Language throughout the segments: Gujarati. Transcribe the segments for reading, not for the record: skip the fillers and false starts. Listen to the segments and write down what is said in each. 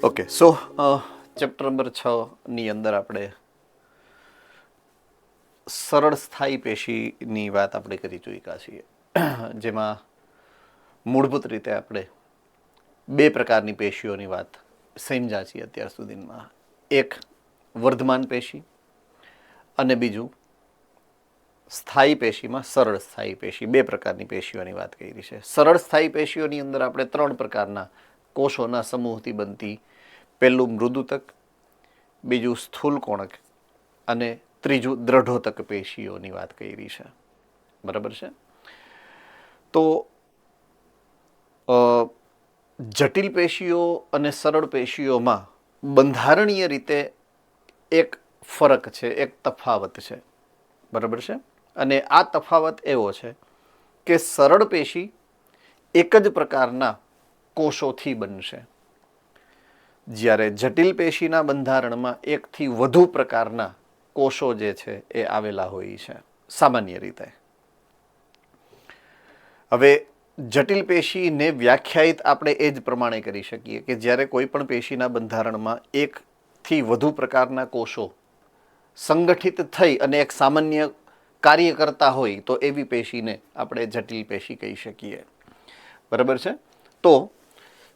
ઓકે સો ચેપ્ટર નંબર 6 ની અંદર આપણે સરળ સ્થાયી પેશીની વાત આપણે કરી ચૂક્યા છીએ, જેમાં મૂળભૂત રીતે આપણે બે પ્રકારની પેશીઓની વાત સમજ્યા છીએ અત્યાર સુધીમાં. એક વર્ધમાન પેશી અને બીજું સ્થાયી પેશીમાં સરળ સ્થાયી પેશી. બે પ્રકારની પેશીઓની વાત કરી છે. સરળ સ્થાયી પેશીઓની અંદર આપણે ત્રણ પ્રકારના કોષોના સમૂહથી બનતી, પહેલું મૃદુતક, બીજું સ્થૂલ કોણક અને ત્રીજું દ્રઢોતક પેશીઓની વાત કરી છે. બરાબર છે. તો જટિલ પેશીઓ અને સરળ પેશીઓમાં બંધારણીય રીતે એક ફરક છે, એક તફાવત છે. બરાબર છે. અને આ તફાવત એવો છે કે સરળ પેશી એક જ પ્રકારના કોષોથી બનશે, જ્યારે જટિલ પેશીના બંધારણમાં એકથી વધુ પ્રકારના કોષો જે છે એ આવેલા હોય છે સામાન્ય રીતે. હવે જટિલ પેશીને વ્યાખ્યાયિત આપણે એ જ પ્રમાણે કરી શકીએ કે જ્યારે કોઈ પણ પેશીના બંધારણમાં એકથી વધુ પ્રકારના કોષો સંગઠિત થઈ અને એક સામાન્ય કાર્ય કરતા હોય તો એવી પેશીને આપણે જટિલ પેશી કહી શકીએ. બરાબર છે. તો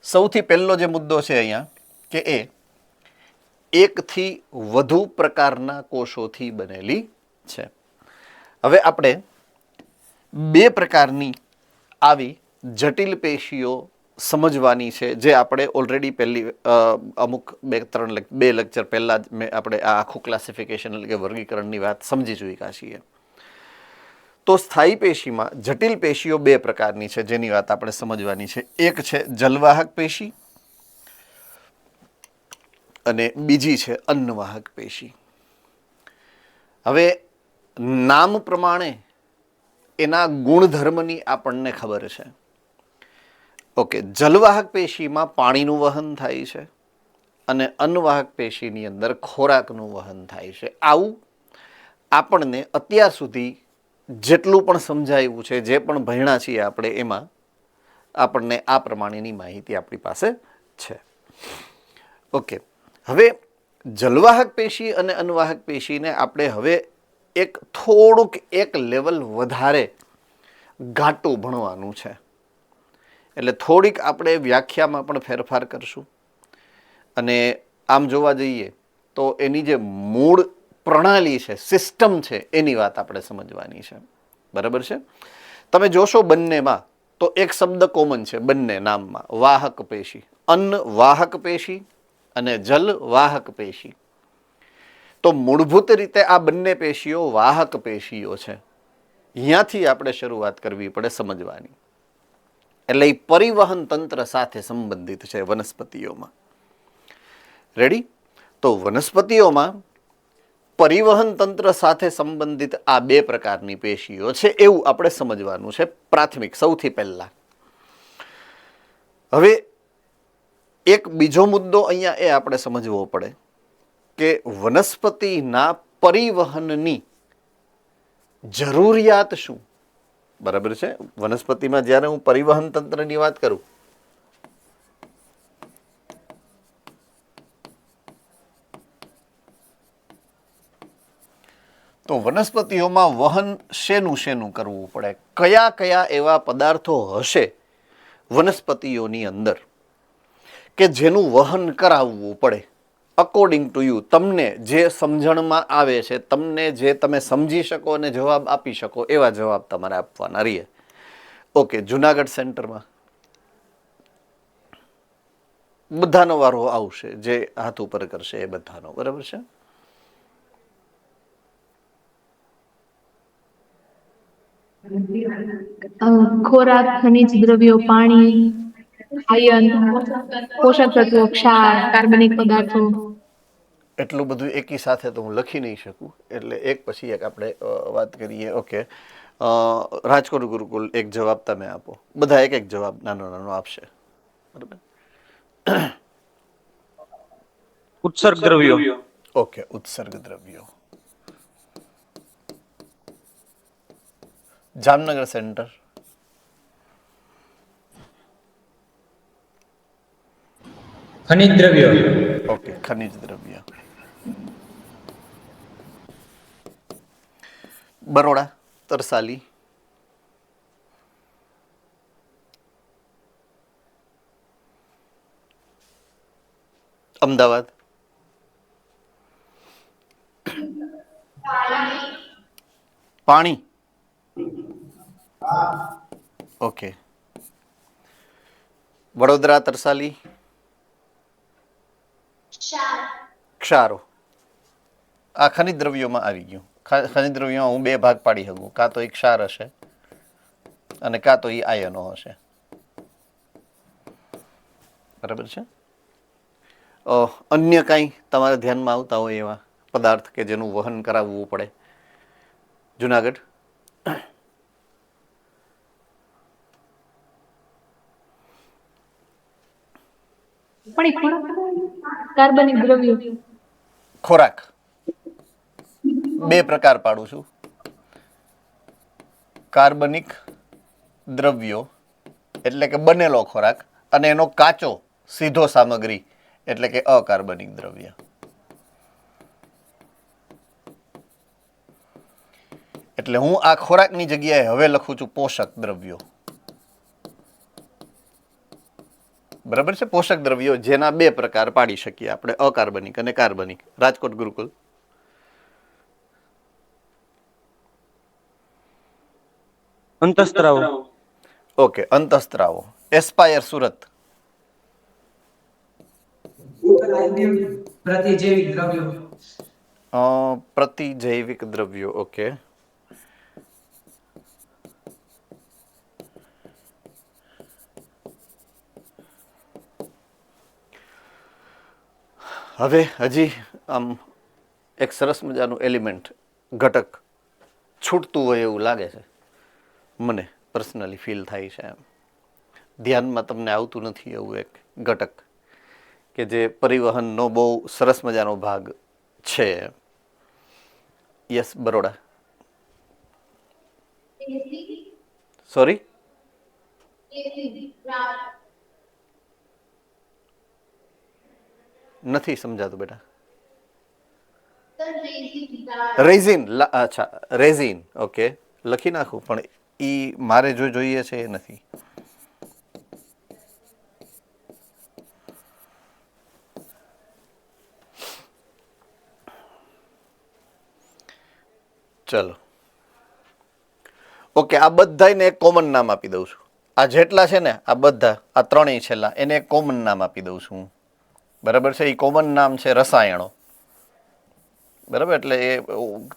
સૌથી પહેલો જે મુદ્દો છે અહીંયા કે એ એકથી વધુ પ્રકારના કોષોથી બનેલી છે. હવે આપણે બે પ્રકારની આવી જટિલ પેશીઓ સમજવાની છે, જે આપણે ઓલરેડી પહેલી અમુક બે લેક્ચર પહેલા જ આપણે આ આખું ક્લાસિફિકેશન એટલે કે વર્ગીકરણની વાત સમજી ચૂક્યા છીએ. તો સ્થાયી પેશીમાં જટિલ પેશીઓ બે પ્રકારની છે, જેની વાત આપણે સમજવાની છે. એક છે જલવાહક પેશી અને બીજી છે અન્નવાહક પેશી. હવે નામ પ્રમાણે એના ગુણધર્મની આપણને ખબર છે. ઓકે, જલવાહક પેશીમાં પાણીનું વહન થાય છે અને અન્નવાહક પેશીની અંદર ખોરાકનું વહન થાય છે. આવું આપણને અત્યાર સુધી જેટલું પણ સમજાયું છે, જે પણ ભણ્યા છીએ આપણે, એમાં આપણને આ પ્રમાણેની માહિતી આપણી પાસે છે. ઓકે, હવે જલવાહક પેશી અને અન્નવાહક પેશીને આપણે હવે થોડુંક એક લેવલ વધારે ઘાટું ભણવાનું છે. એટલે થોડીક આપણે વ્યાખ્યામાં પણ ફેરફાર કરશું અને આમ જોવા જઈએ તો એની જે મૂળ પ્રણાલી છે, સિસ્ટમ છે, એની વાત આપણે સમજવાની છે. બરાબર છે. તમે જોશો બંનેમાં તો એક શબ્દ કોમન છે બંને નામમાં, વાહક પેશી. અન્ન વાહક પેશી અને જલ વાહક પેશી. તો મૂળભૂત રીતે આ બંને પેશીઓ વાહક પેશીઓ છે. અહીંયાથી આપણે શરૂઆત કરવી પડે સમજવાની. એટલે એ પરિવહન તંત્ર સાથે સંબંધિત છે વનસ્પતિઓમાં. રેડી? તો વનસ્પતિઓમાં પરિવહન તંત્ર સાથે સંબંધિત આ બે પ્રકારની પેશીઓ છે, એવું આપણે સમજવાનું છે પ્રાથમિક સૌથી પહેલા. હવે એક બીજો મુદ્દો અહીંયા એ આપણે સમજવો પડે કે વનસ્પતિના પરિવહનની જરૂરિયાત શું. બરાબર છે. વનસ્પતિમાં જ્યારે હું પરિવહન તંત્રની વાત કરું તો વનસ્પતિઓમાં વહન શેનું કરવું પડે, કયા કયા એવા પદાર્થો હશે વનસ્પતિઓની અંદર કે જેનું વહન કરાવવું પડે. અકોર્ડિંગ ટુ યુ, તમને જે સમજણમાં આવે છે, તમને જે તમે સમજી શકો અને જવાબ આપી શકો એવા જવાબ તમારે આપવાના રહીએ. ઓકે, જુનાગઢ સેન્ટરમાં બધાનો વારો આવશે, જે હાથ ઉપર કરશે એ બધાનો. બરાબર છે. ખોરાક, ખનિજ દ્રવ્યો, પાણી, આયન, પોષક તત્વો, ક્ષાર, કાર્બનિક પદાર્થો. એટલું બધું એકી સાથે તો હું લખી નહીં શકું, એટલે એક પછી એક આપણે વાત કરીએ. ઓકે, રાજકોટ ગુરુકુલ એક જવાબ તમે આપો. બધા એક એક જવાબ નાનો નાનો આપશે. બરાબર. ઉત્સર્ગ દ્રવ્યો. ઓકે, ઉત્સર્ગ દ્રવ્યો. જામનગર સેન્ટર ખનિજ દ્રવ્યો. ઓકે, ખનિજ દ્રવ્ય. બરોડા, તરસાલી, અમદાવાદ, પાણી. ઓકે, વડોદરા, તરસાલી, ક્ષારો. આ ખનિજ દ્રવ્યોમાં આવી ગયું. ખનિજ દ્રવ્યોમાં હું બે ભાગ પાડી શકું, કાં તો એ ક્ષાર હશે અને કાં તો એ આયનો હશે. બરાબર છે. અન્ય કાંઈ તમારા ધ્યાનમાં આવતા હોય એવા પદાર્થ કે જેનું વહન કરાવવું પડે? જુનાગઢ, કાર્બનિક દ્રવ્યો. ખોરાક. બે પ્રકાર પાડું છું. કાર્બનિક દ્રવ્યો એટલે કે બનેલો ખોરાક, અને એનો કાચો સીધો સામગ્રી એટલે કે અકાર્બનિક દ્રવ્ય. એટલે હું આ ખોરાકની જગ્યાએ હવે લખું છું પોષક દ્રવ્યો. બરાબર છે. પોષક દ્રવ્યો જેના બે પ્રકાર પાડી શકીએ આપણે, અકાર્બનિક અને કાર્બનિક. રાજકોટ ગુરુકુલ, અંતઃસ્ત્રાવો. ઓકે, અંતઃસ્ત્રાવો. એસ્પાયર, સુરત, પ્રતિજૈવિક દ્રવ્યો. પ્રતિજૈવિક દ્રવ્યો. ઓકે, હવે હજી આમ એક સરસ મજાનું એલિમેન્ટ, ઘટક છૂટતું હોય એવું લાગે છે મને. પર્સનલી ફીલ થાય છે એમ. ધ્યાનમાં તમને આવતું નથી એવું એક ઘટક કે જે પરિવહનનો બહુ સરસ મજાનો ભાગ છે. યસ, બરોડા. સોરી, નથી સમજાતું બેટા. રેઝિન. અચ્છા, રેઝિન. ઓકે, લખી નાખું, પણ ઈ મારે જો જોઈએ છે એ નથી. ચલો, ઓકે. આ બધાને એક કોમન નામ આપી દઉં છું. આ જેટલા છે ને, આ બધા, આ ત્રણેય છેલ્લા, એને એક કોમન નામ આપી દઉં છું હું. બરાબર છે. એ કોમન નામ છે રસાયણો. બરાબર, એટલે એ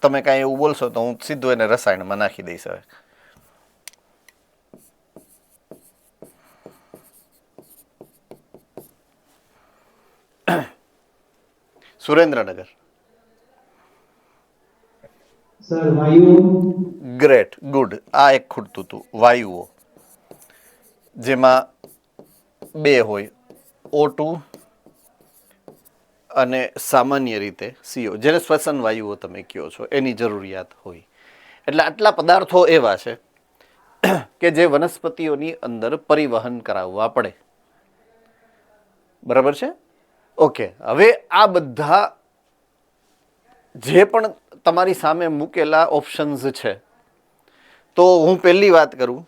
તમે કાંઈ એવું બોલશો તો હું સીધું એને રસાયણમાં નાખી દઈશ. હવે સુરેન્દ્રનગર. સર, વાયુ. Great, good. આ એક ખૂટતું હતું, વાયુઓ, જેમાં બે હોય, O2 અને સામાન્ય રીતે CO, જેને શ્વસન વાયુઓ તમે કહો છો, એની જરૂરિયાત હોય. એટલે આટલા પદાર્થો એવા છે કે જે વનસ્પતિઓની અંદર પરિવહન કરાવવા પડે. બરાબર છે. ઓકે, હવે આ બધા જે પણ તમારી સામે મૂકેલા ઓપ્શન્સ છે, તો હું પહેલી વાત કરું,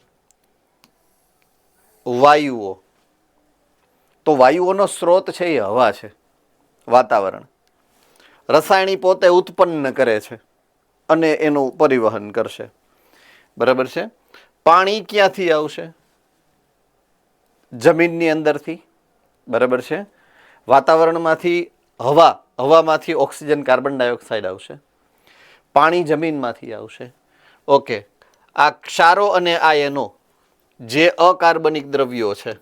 વાયુઓ. તો વાયુઓનો સ્ત્રોત છે એ હવા છે, વાતાવરણ. રસાયણી પોતે ઉત્પન્ન કરે છે અને એનું પરિવહન કરશે. બરાબર છે. પાણી ક્યાંથી આવશે? જમીનની અંદરથી. બરાબર છે. વાતાવરણમાંથી હવામાંથી ઓક્સિજન, કાર્બન ડાયોક્સાઇડ આવશે. પાણી જમીનમાંથી આવશે. ઓકે, આ ક્ષારો અને આયનો જે અકાર્બનિક દ્રવ્યો છે,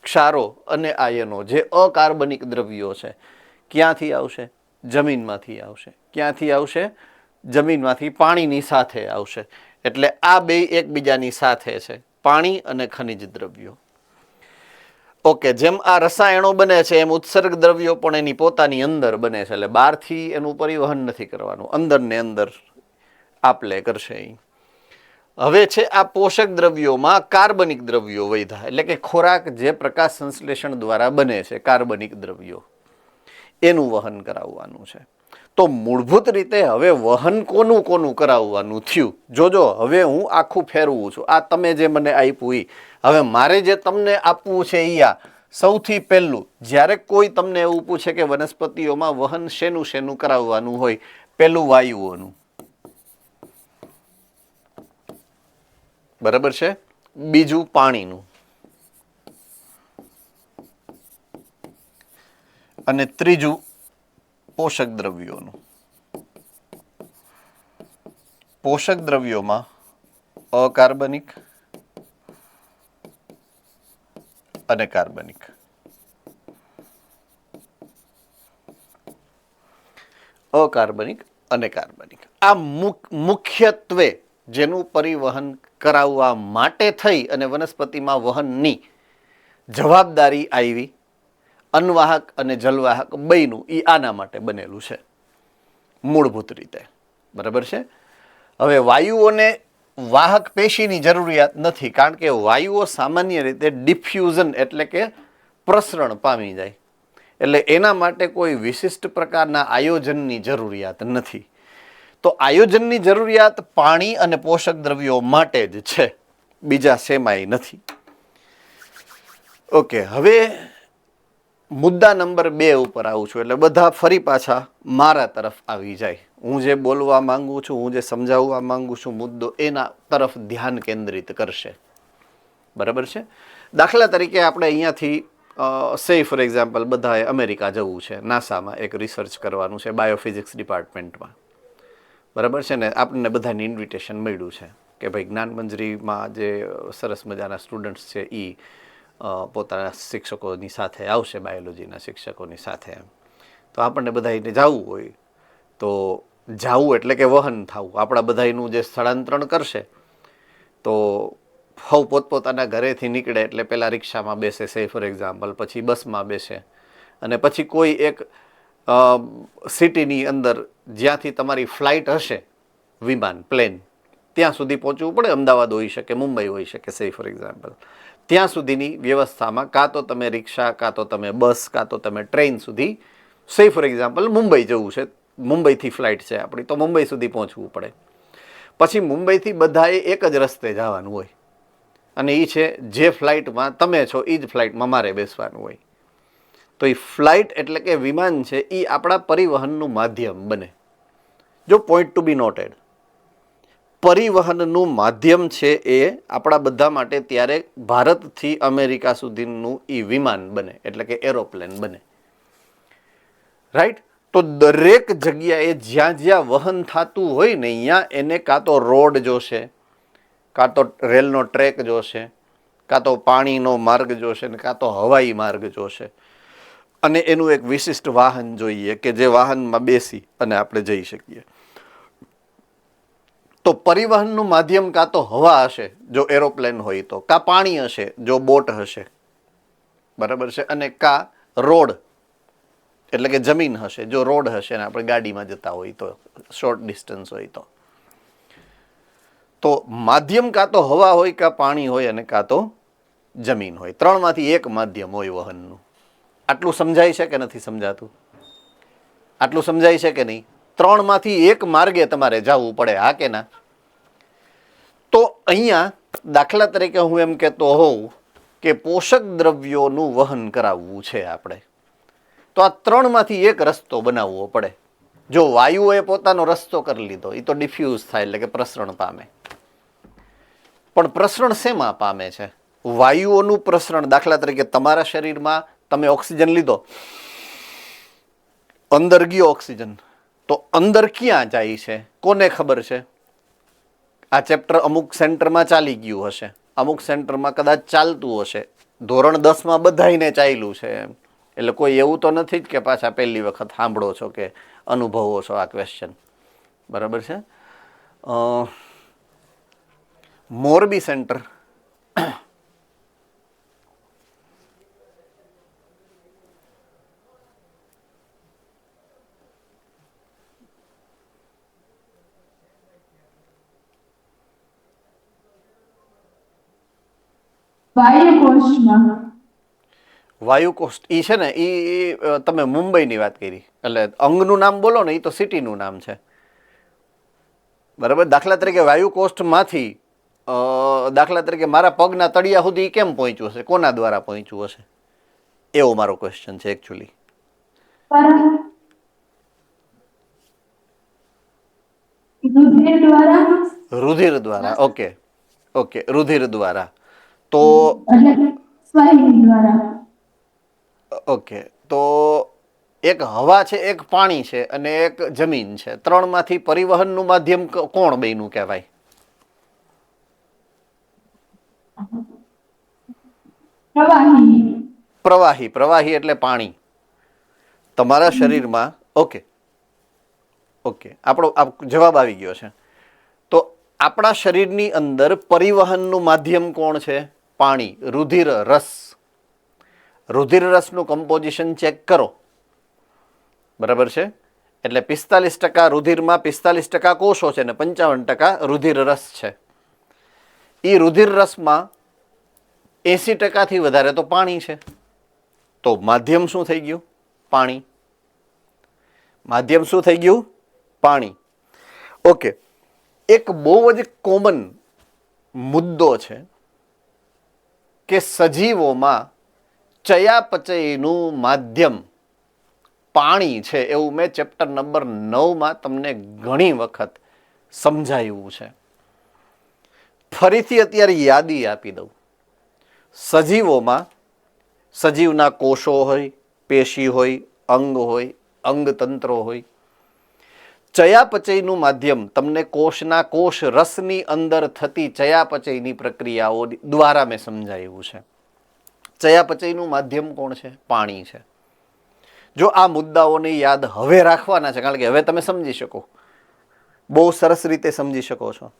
ક્ષારો અને આયનો જે અકાર્બનિક દ્રવ્યો છે, ક્યાંથી આવશે? જમીનમાંથી આવશે. ક્યાંથી આવશે? જમીનમાંથી પાણીની સાથે આવશે. એટલે આ બે એકબીજાની સાથે છે, પાણી અને ખનિજ દ્રવ્યો. ઓકે, જેમ આ રસાયણો બને છે એમ ઉત્સર્ગ દ્રવ્યો પણ એની પોતાની અંદર બને છે. એટલે બહારથી એનું પરિવહન નથી કરવાનું, અંદર ને અંદર આપલે કરશે. હવે છે આ પોષક દ્રવ્યોમાં કાર્બનિક દ્રવ્યો વધ્યા, એટલે કે ખોરાક જે પ્રકાશ સંશ્લેષણ દ્વારા બને છે કાર્બનિક દ્રવ્યો, એનું વહન કરાવવાનું છે. તો મૂળભૂત રીતે હવે વહન કોનું કોનું કરાવવાનું થયું, જોજો હવે હું આખું ફેરવું છું. આ તમે જે મને આપ્યું એ હવે મારે જે તમને આપવું છે એ આ સૌથી પહેલું, જ્યારે કોઈ તમને એવું પૂછે કે વનસ્પતિઓમાં વહન શેનું શેનું કરાવવાનું હોય, પહેલું વાયુઓનું, બરાબર છે, બીજું પાણીનું, અને ત્રીજું પોષક દ્રવ્યોનું. પોષક દ્રવ્યોમાં અકાર્બનિક અને કાર્બનિક. અકાર્બનિક અને કાર્બનિક આ મુખ્યત્વે જેનું પરિવહન કરાવવા માટે થઈ અને વનસ્પતિમાં વહનની જવાબદારી આવી અન્નવાહક અને જલવાહક બેયનું, એ આના માટે બનેલું છે મૂળભૂત રીતે, બરાબર છે. હવે વાયુઓને વાહક પેશીની જરૂરિયાત નથી, કારણ કે વાયુઓ સામાન્ય રીતે ડિફ્યુઝન એટલે કે પ્રસરણ પામી જાય, એટલે એના માટે કોઈ વિશિષ્ટ પ્રકારના આયોજનની જરૂરિયાત નથી. તો આયોજનની જરૂરિયાત પાણી અને પોષક દ્રવ્યો માટે જ છે, બીજા શેમાંય નથી. ઓકે, હવે મુદ્દા નંબર 2 ઉપર આવું છું, એટલે બધા ફરી પાછા મારા તરફ આવી જાય. હું જે બોલવા માંગુ છું, હું જે સમજાવવા માંગુ છું, મુદ્દો એના તરફ ધ્યાન કેન્દ્રિત કરશે, બરાબર છે. દાખલા તરીકે આપણે અહીંયાથી સે ફોર એક્ઝામ્પલ બધાએ અમેરિકા જવું છે, નાસામાં એક રિસર્ચ કરવાનું છે બાયોફિઝિક્સ ડિપાર્ટમેન્ટમાં, બરાબર છે ને. આપણને બધાને ઇન્વિટેશન મળ્યું છે કે ભાઈ જ્ઞાનમંજરીમાં જે સરસ મજાના સ્ટુડન્ટ્સ છે એ પોતાના શિક્ષકોની સાથે આવશે, બાયોલોજીના શિક્ષકોની સાથે. એમ તો આપણને બધાને જવું હોય તો જવું એટલે કે વહન થવું, આપણા બધાનું જે સ્થળાંતરણ કરશે તો સૌ પોતપોતાના ઘરેથી નીકળે એટલે પહેલાં રિક્ષામાં બેસે સે ફોર એક્ઝામ્પલ, પછી બસમાં બેસે, અને પછી કોઈ એક સિટીની અંદર જ્યાંથી તમારી ફ્લાઇટ હશે, વિમાન પ્લેન, ત્યાં સુધી પહોંચવું પડે. અમદાવાદ હોઈ શકે, મુંબઈ હોઈ શકે, સે ફોર એક્ઝામ્પલ. ત્યાં સુધીની વ્યવસ્થામાં કાં તો તમે રિક્ષા, કાં તો તમે બસ, કાં તો તમે ટ્રેન સુધી, સે ફોર એક્ઝામ્પલ મુંબઈ જવું છે, મુંબઈથી ફ્લાઇટ છે આપણી, તો મુંબઈ સુધી પહોંચવું પડે. પછી મુંબઈથી બધાએ એક જ રસ્તે જવાનું હોય, અને એ છે જે ફ્લાઇટમાં તમે છો એ જ ફ્લાઇટમાં મારે બેસવાનું હોય. તો એ ફ્લાઇટ એટલે કે વિમાન છે એ આપણા પરિવહનનું માધ્યમ બને. જો પોઈન્ટ ટુ બી નોટેડ, પરિવહનનું માધ્યમ છે એ આપણા બધા માટે ત્યારે ભારતથી અમેરિકા સુધીનું એ વિમાન બને, એટલે કે એરોપ્લેન બને, રાઈટ. તો દરેક જગ્યાએ જ્યાં જ્યાં વહન થતું હોય ને અહીંયા એને કાં તો રોડ જોશે, કાં તો રેલનો ટ્રેક જોશે, કાં તો પાણીનો માર્ગ જોશે, ને કાં તો હવાઈ માર્ગ જોશે, અને એનું એક વિશિષ્ટ વાહન જોઈએ કે જે વાહનમાં બેસી અને આપણે જઈ શકીએ. તો પરિવહનનું માધ્યમ કાં તો હવા હશે જો એરોપ્લેન હોય તો, કાં પાણી હશે જો બોટ હશે, બરાબર છે, અને કાં રોડ એટલે કે જમીન હશે જો રોડ હશે ને આપણે ગાડીમાં જતા હોય તો, શોર્ટ ડિસ્ટન્સ હોય તો. તો માધ્યમ કાં તો હવા હોય, કાં પાણી હોય, અને કાં તો જમીન હોય. ત્રણમાંથી એક માધ્યમ હોય વહનનું. આટલું સમજાય છે કે નથી સમજાતું? આટલું સમજાય છે કે નહીં? ત્રણમાંથી એક માર્ગે તમારે જવું પડે, હા કે ના? તો અહીંયા દાખલા તરીકે હું એમ કહેતો હોઉં કે પોષક દ્રવ્યોનું વહન કરાવવું છે આપણે, તો આ ત્રણમાંથી એક રસ્તો બનાવવો પડે. જો વાયુઓએ પોતાનો રસ્તો કરી લીધો, એ તો ડિફ્યુઝ થાય એટલે કે પ્રસરણ પામે. પણ પ્રસરણ શેમાં પામે છે? વાયુઓનું પ્રસરણ. દાખલા તરીકે તમારા શરીરમાં તમે ઓક્સિજન લીધો, અંદર ગયો ઓક્સિજન, તો અંદર ક્યાં જાય છે કોને ખબર છે? આ ચેપ્ટર અમુક સેન્ટરમાં ચાલી ગયું હશે, અમુક સેન્ટરમાં કદાચ ચાલતું હશે, ધોરણ 10માં બધાયને ચાલ્યું છે એમ. એટલે કોઈ એવું તો નથી જ કે પાછા પહેલી વખત સાંભળો છો કે અનુભવો છો આ ક્વેશ્ચન, બરાબર છે. મોરબી સેન્ટર વાયુકોષમાં. વાયુકોષ ઈ છે ને ઈ તમે મુંબઈની વાત કરી, એટલે અંગનું નામ બોલો ને, ઈ તો સિટીનું નામ છે, બરાબર. દાખલા તરીકે વાયુકોષ્ઠમાંથી દાખલા તરીકે મારા પગના તળિયા સુધી કેમ પહોંચ્યું હશે, કોના દ્વારા પહોંચ્યું હશે, એવો મારો ક્વેશ્ચન છે એકચ્યુઅલી. રુધિર દ્વારા. રુધિર દ્વારા. ઓકે ઓકે, રુધિર દ્વારા. તો એટલે સ્વાહિની દ્વારા. ઓકે, તો એક હવા છે, એક પાણી છે અને એક જમીન છે, ત્રણમાંથી પરિવહનનું માધ્યમ કોણ બેયનું કહેવાય? પ્રવાહી. પ્રવાહી. પ્રવાહી એટલે પાણી તમારા શરીરમાં. ઓકે ઓકે, આપણો જવાબ આવી ગયો છે. તો આપણા શરીરની અંદર પરિવહનનું માધ્યમ કોણ છે? પાણી. રુધિર રસ. રુધિર રસનું કમ્પોઝિશન ચેક કરો, બરાબર છે. એટલે 45% રુધિરમાં 45% કોષો છે અને 55% રુધિર રસ છે. એ રુધિર રસમાં 80%થી વધારે તો પાણી છે. તો માધ્યમ શું થઈ ગયું? પાણી. માધ્યમ શું થઈ ગયું? પાણી. ઓકે, એક બહુ જ કોમન મુદ્દો છે કે સજીવોમાં ચયાપચયનું માધ્યમ પાણી છે, એવું મેં ચેપ્ટર નંબર 9 તમને ઘણી વખત સમજાવ્યું છે. ફરીથી અત્યારે યાદી આપી દઉં. સજીવોમાં સજીવના કોષો હોય, પેશી હોય, અંગ હોય, અંગતંત્રો હોય. ચયાપચયનું માધ્યમ તમને કોષના કોષ રસની અંદર થતી ચયાપચયની પ્રક્રિયાઓ દ્વારા મેં સમજાવ્યું છે. ચયાપચયનું માધ્યમ કોણ છે? પાણી છે. જો આ મુદ્દાઓને યાદ હવે રાખવાના છે, કારણ કે હવે તમે સમજી શકો, બહુ સરસ રીતે સમજી શકો છો,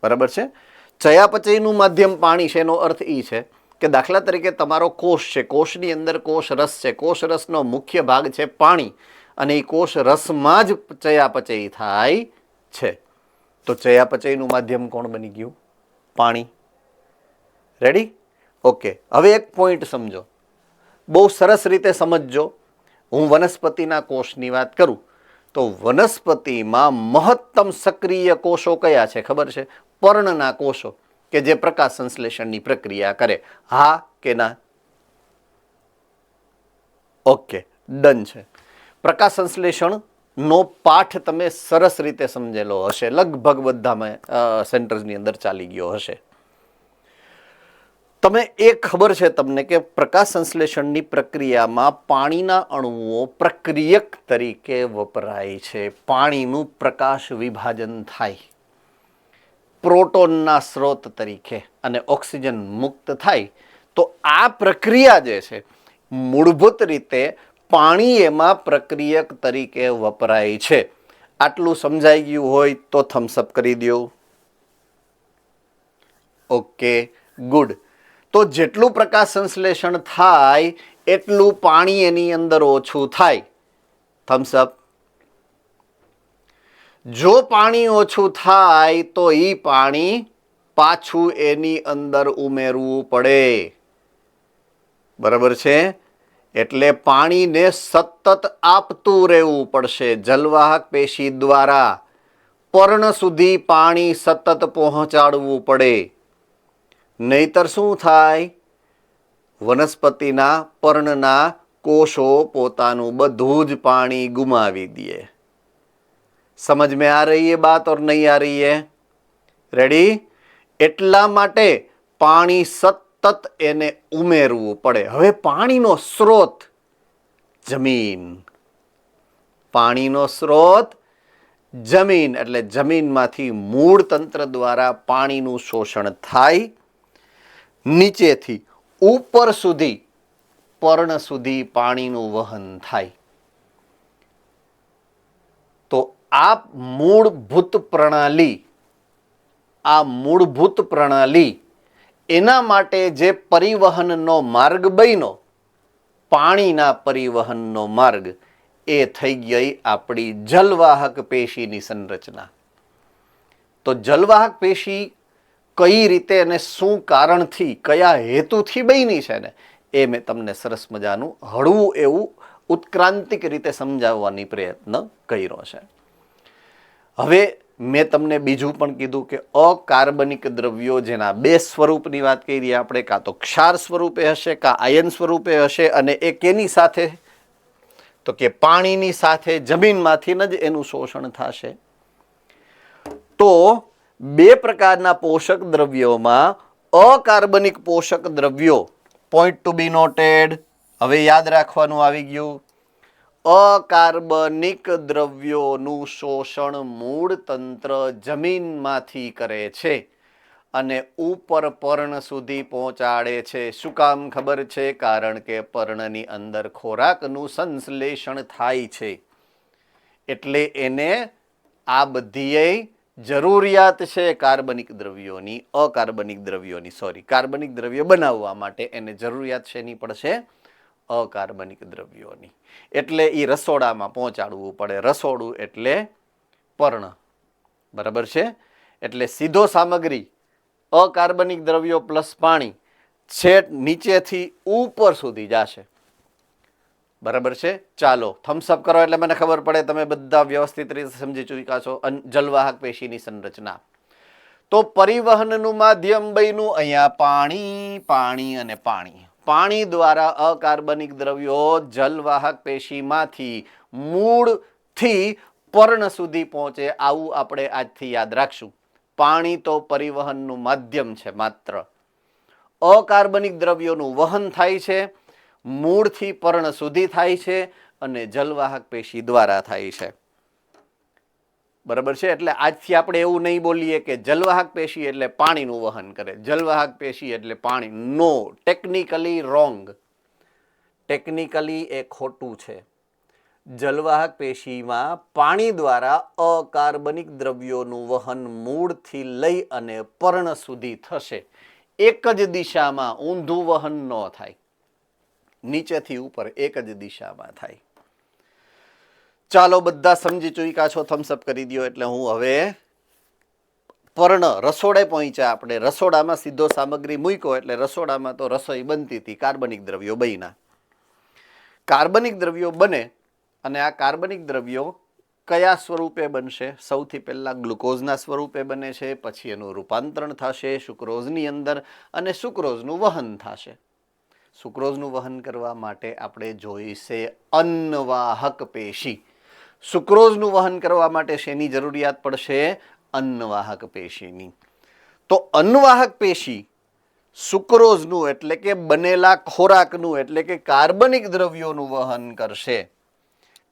બરાબર છે. ચયાપચયનું માધ્યમ પાણી છે એનો અર્થ એ છે કે દાખલા તરીકે તમારો કોષ છે, કોષની અંદર કોષ રસ છે, કોષ રસનો મુખ્ય ભાગ છે પાણી, અને એ કોષ રસમાં જ ચયાપચય થાય છે. તો ચયાપચયનું માધ્યમ કોણ બની ગયું? પાણી. રેડી? ઓકે, હવે એક પોઈન્ટ સમજો, બહુ સરસ રીતે સમજજો. હું વનસ્પતિના કોષની વાત કરું તો વનસ્પતિમાં મહત્તમ સક્રિય કોષો કયા છે ખબર છે? પર્ણના કોષો, કે જે પ્રકાશ સંશ્લેષણની પ્રક્રિયા કરે. હા કે ના? ઓકે, ડન છે. પ્રકાશ સંશ્લેષણનો પાઠ તમે સરસ રીતે સમજેલો હશે, લગભગ બધામાં સેન્ટર્સની અંદર ચાલી ગયો હશે. તમે એ ખબર છે તમને કે પ્રકાશ સંશ્લેષણની પ્રક્રિયામાં પાણીના અણુઓ પ્રક્રિયક તરીકે વપરાય છે. પાણીનું પ્રકાશ વિભાજન થાય પ્રોટોનના સ્ત્રોત તરીકે અને ઓક્સિજન મુક્ત થાય. તો આ પ્રક્રિયા જે છે મૂળભૂત રીતે પાણી એમાં પ્રક્રિયક તરીકે વપરાય છે. આટલું સમજાઈ ગયું હોય તો થમ્સઅપ કરી દો. Okay, good. તો જેટલું પ્રકાશ સંશ્લેષણ થાય એટલું પાણી એની અંદર ઓછું થાય. થમ્સઅપ. જો પાણી ઓછું થાય તો એ પાણી પાછું એની અંદર ઉમેરવું પડે, બરાબર છે. એટલે પાણીને સતત આપતું રહેવું પડશે જલવાહક પેશી દ્વારા. પર્ણ સુધી પાણી સતત પહોંચાડવું પડે, નહીતર શું થાય? વનસ્પતિના પર્ણના કોષો પોતાનું બધું જ પાણી ગુમાવી દે. સમજ में आ रही है बात और नहीं आ रही है? રેડી? એટલા માટે પાણી સતત એને ઉમેરવું પડે. હવે પાણીનો સ્ત્રોત જમીન. પાણીનો સ્ત્રોત જમીન, એટલે જમીનમાંથી મૂળ તંત્ર દ્વારા પાણીનું શોષણ થાય, નીચેથી ઉપર સુધી પર્ણ સુધી પાણીનું વહન થાય. તો આ મૂળભૂત પ્રણાલી એના માટે જે પરિવહનનો માર્ગ બન્યો, પાણીના પરિવહનનો માર્ગ, એ થઈ ગઈ આપણી જલવાહક પેશીની સંરચના. તો જલવાહક પેશી કઈ રીતે અને શું કારણથી કયા હેતુથી બની છે ને એ મેં તમને સરસ મજાનું હળવું એવું ઉત્ક્રાંતિક રીતે સમજાવવાની પ્રયત્ન કર્યો છે. હવે મેં તમને બીજું પણ કીધું કે અકાર્બનિક દ્રવ્યો જેના બે સ્વરૂપની વાત કરી આપણે, કાં તો ક્ષાર સ્વરૂપે હશે કાં આયન સ્વરૂપે હશે, અને એ કેની સાથે તો કે પાણીની સાથે જમીનમાંથી જ એનું શોષણ થશે. તો બે પ્રકારના પોષક દ્રવ્યોમાં અકાર્બનિક પોષક દ્રવ્યો, પોઈન્ટ ટુ બી નોટેડ, હવે યાદ રાખવાનું આવી ગયું, અકાર્બનિક દ્રવ્યોનું શોષણ મૂળ તંત્ર જમીનમાંથી કરે છે અને ઉપર પર્ણ સુધી પહોંચાડે છે. શું કામ ખબર છે? કારણ કે પર્ણની અંદર ખોરાકનું સંશ્લેષણ થાય છે, એટલે એને આ બધી જરૂરિયાત છે કાર્બનિક દ્રવ્યોની, કાર્બનિક દ્રવ્યો બનાવવા માટે એને જરૂરિયાત શેની પડશે? અકાર્બનિક દ્રવ્યોની. એટલે એ રસોડામાં પહોંચાડવું પડે. રસોડું એટલે પર્ણ, બરાબર છે? એટલે સીધો સામગ્રી અકાર્બનિક દ્રવ્યો પ્લસ પાણી છેક નીચેથી ઉપર સુધી જશે, બરાબર છે? ચાલો થમ્સઅપ કરો એટલે મને ખબર પડે તમે બધા વ્યવસ્થિત રીતે સમજી ચૂક્યા છો. જલવાહક પેશીની સંરચના. તો પરિવહનનું માધ્યમ બન્યું અહીંયા પાણી, પાણી અને પાણી. પાણી દ્વારા અકાર્બનિક દ્રવ્યો જલવાહક પેશીમાંથી મૂળથી પર્ણ સુધી પહોંચે, આવું આપણે આજથી યાદ રાખશું. પાણી તો પરિવહનનું માધ્યમ છે માત્ર. અકાર્બનિક દ્રવ્યોનું વહન થાય છે, મૂળથી પર્ણ સુધી થાય છે અને જલવાહક પેશી દ્વારા થાય છે, બરાબર છે? એટલે આજથી આપણે એવું નહીં બોલીએ કે જલવાહક પેશી એટલે પાણીનું વહન કરે, જલવાહક પેશી એટલે પાણી. નો, ટેકનિકલી રોંગ, ટેકનિકલી એ ખોટું છે. જલવાહક પેશીમાં પાણી દ્વારા અકાર્બનિક દ્રવ્યોનું વહન મૂળથી લઈ અને પર્ણ સુધી થશે. એક જ દિશામાં, ઊંધું વહન ન થાય, નીચેથી ઉપર એક જ દિશામાં થાય. ચાલો બધા સમજી ચૂક્યા છો? થમ્સઅપ કરી દો. એટલે હું હવે પર્ણ રસોડે પહોંચ્યા. આપણે રસોડામાં સીધો સામગ્રી મૂક્યો એટલે રસોડામાં તો રસોઈ બનતી હતી, કાર્બનિક દ્રવ્યો બન્યા. કાર્બનિક દ્રવ્યો બને અને આ કાર્બનિક દ્રવ્યો કયા સ્વરૂપે બનશે? સૌથી પહેલા ગ્લુકોઝના સ્વરૂપે બને છે, પછી એનું રૂપાંતરણ થશે સુક્રોઝની અંદર અને સુક્રોઝનું વહન થશે. સુક્રોઝનું વહન કરવા માટે આપણે જોઈશે અન્નવાહક પેશી. સુક્રોઝનું વહન કરવા માટે શેની જરૂરિયાત પડશે? અન્નવાહક પેશીની. તો અન્નવાહક પેશી સુક્રોઝનું એટલે કે બનેલા ખોરાકનું એટલે કે કાર્બનિક દ્રવ્યોનું વહન કરશે.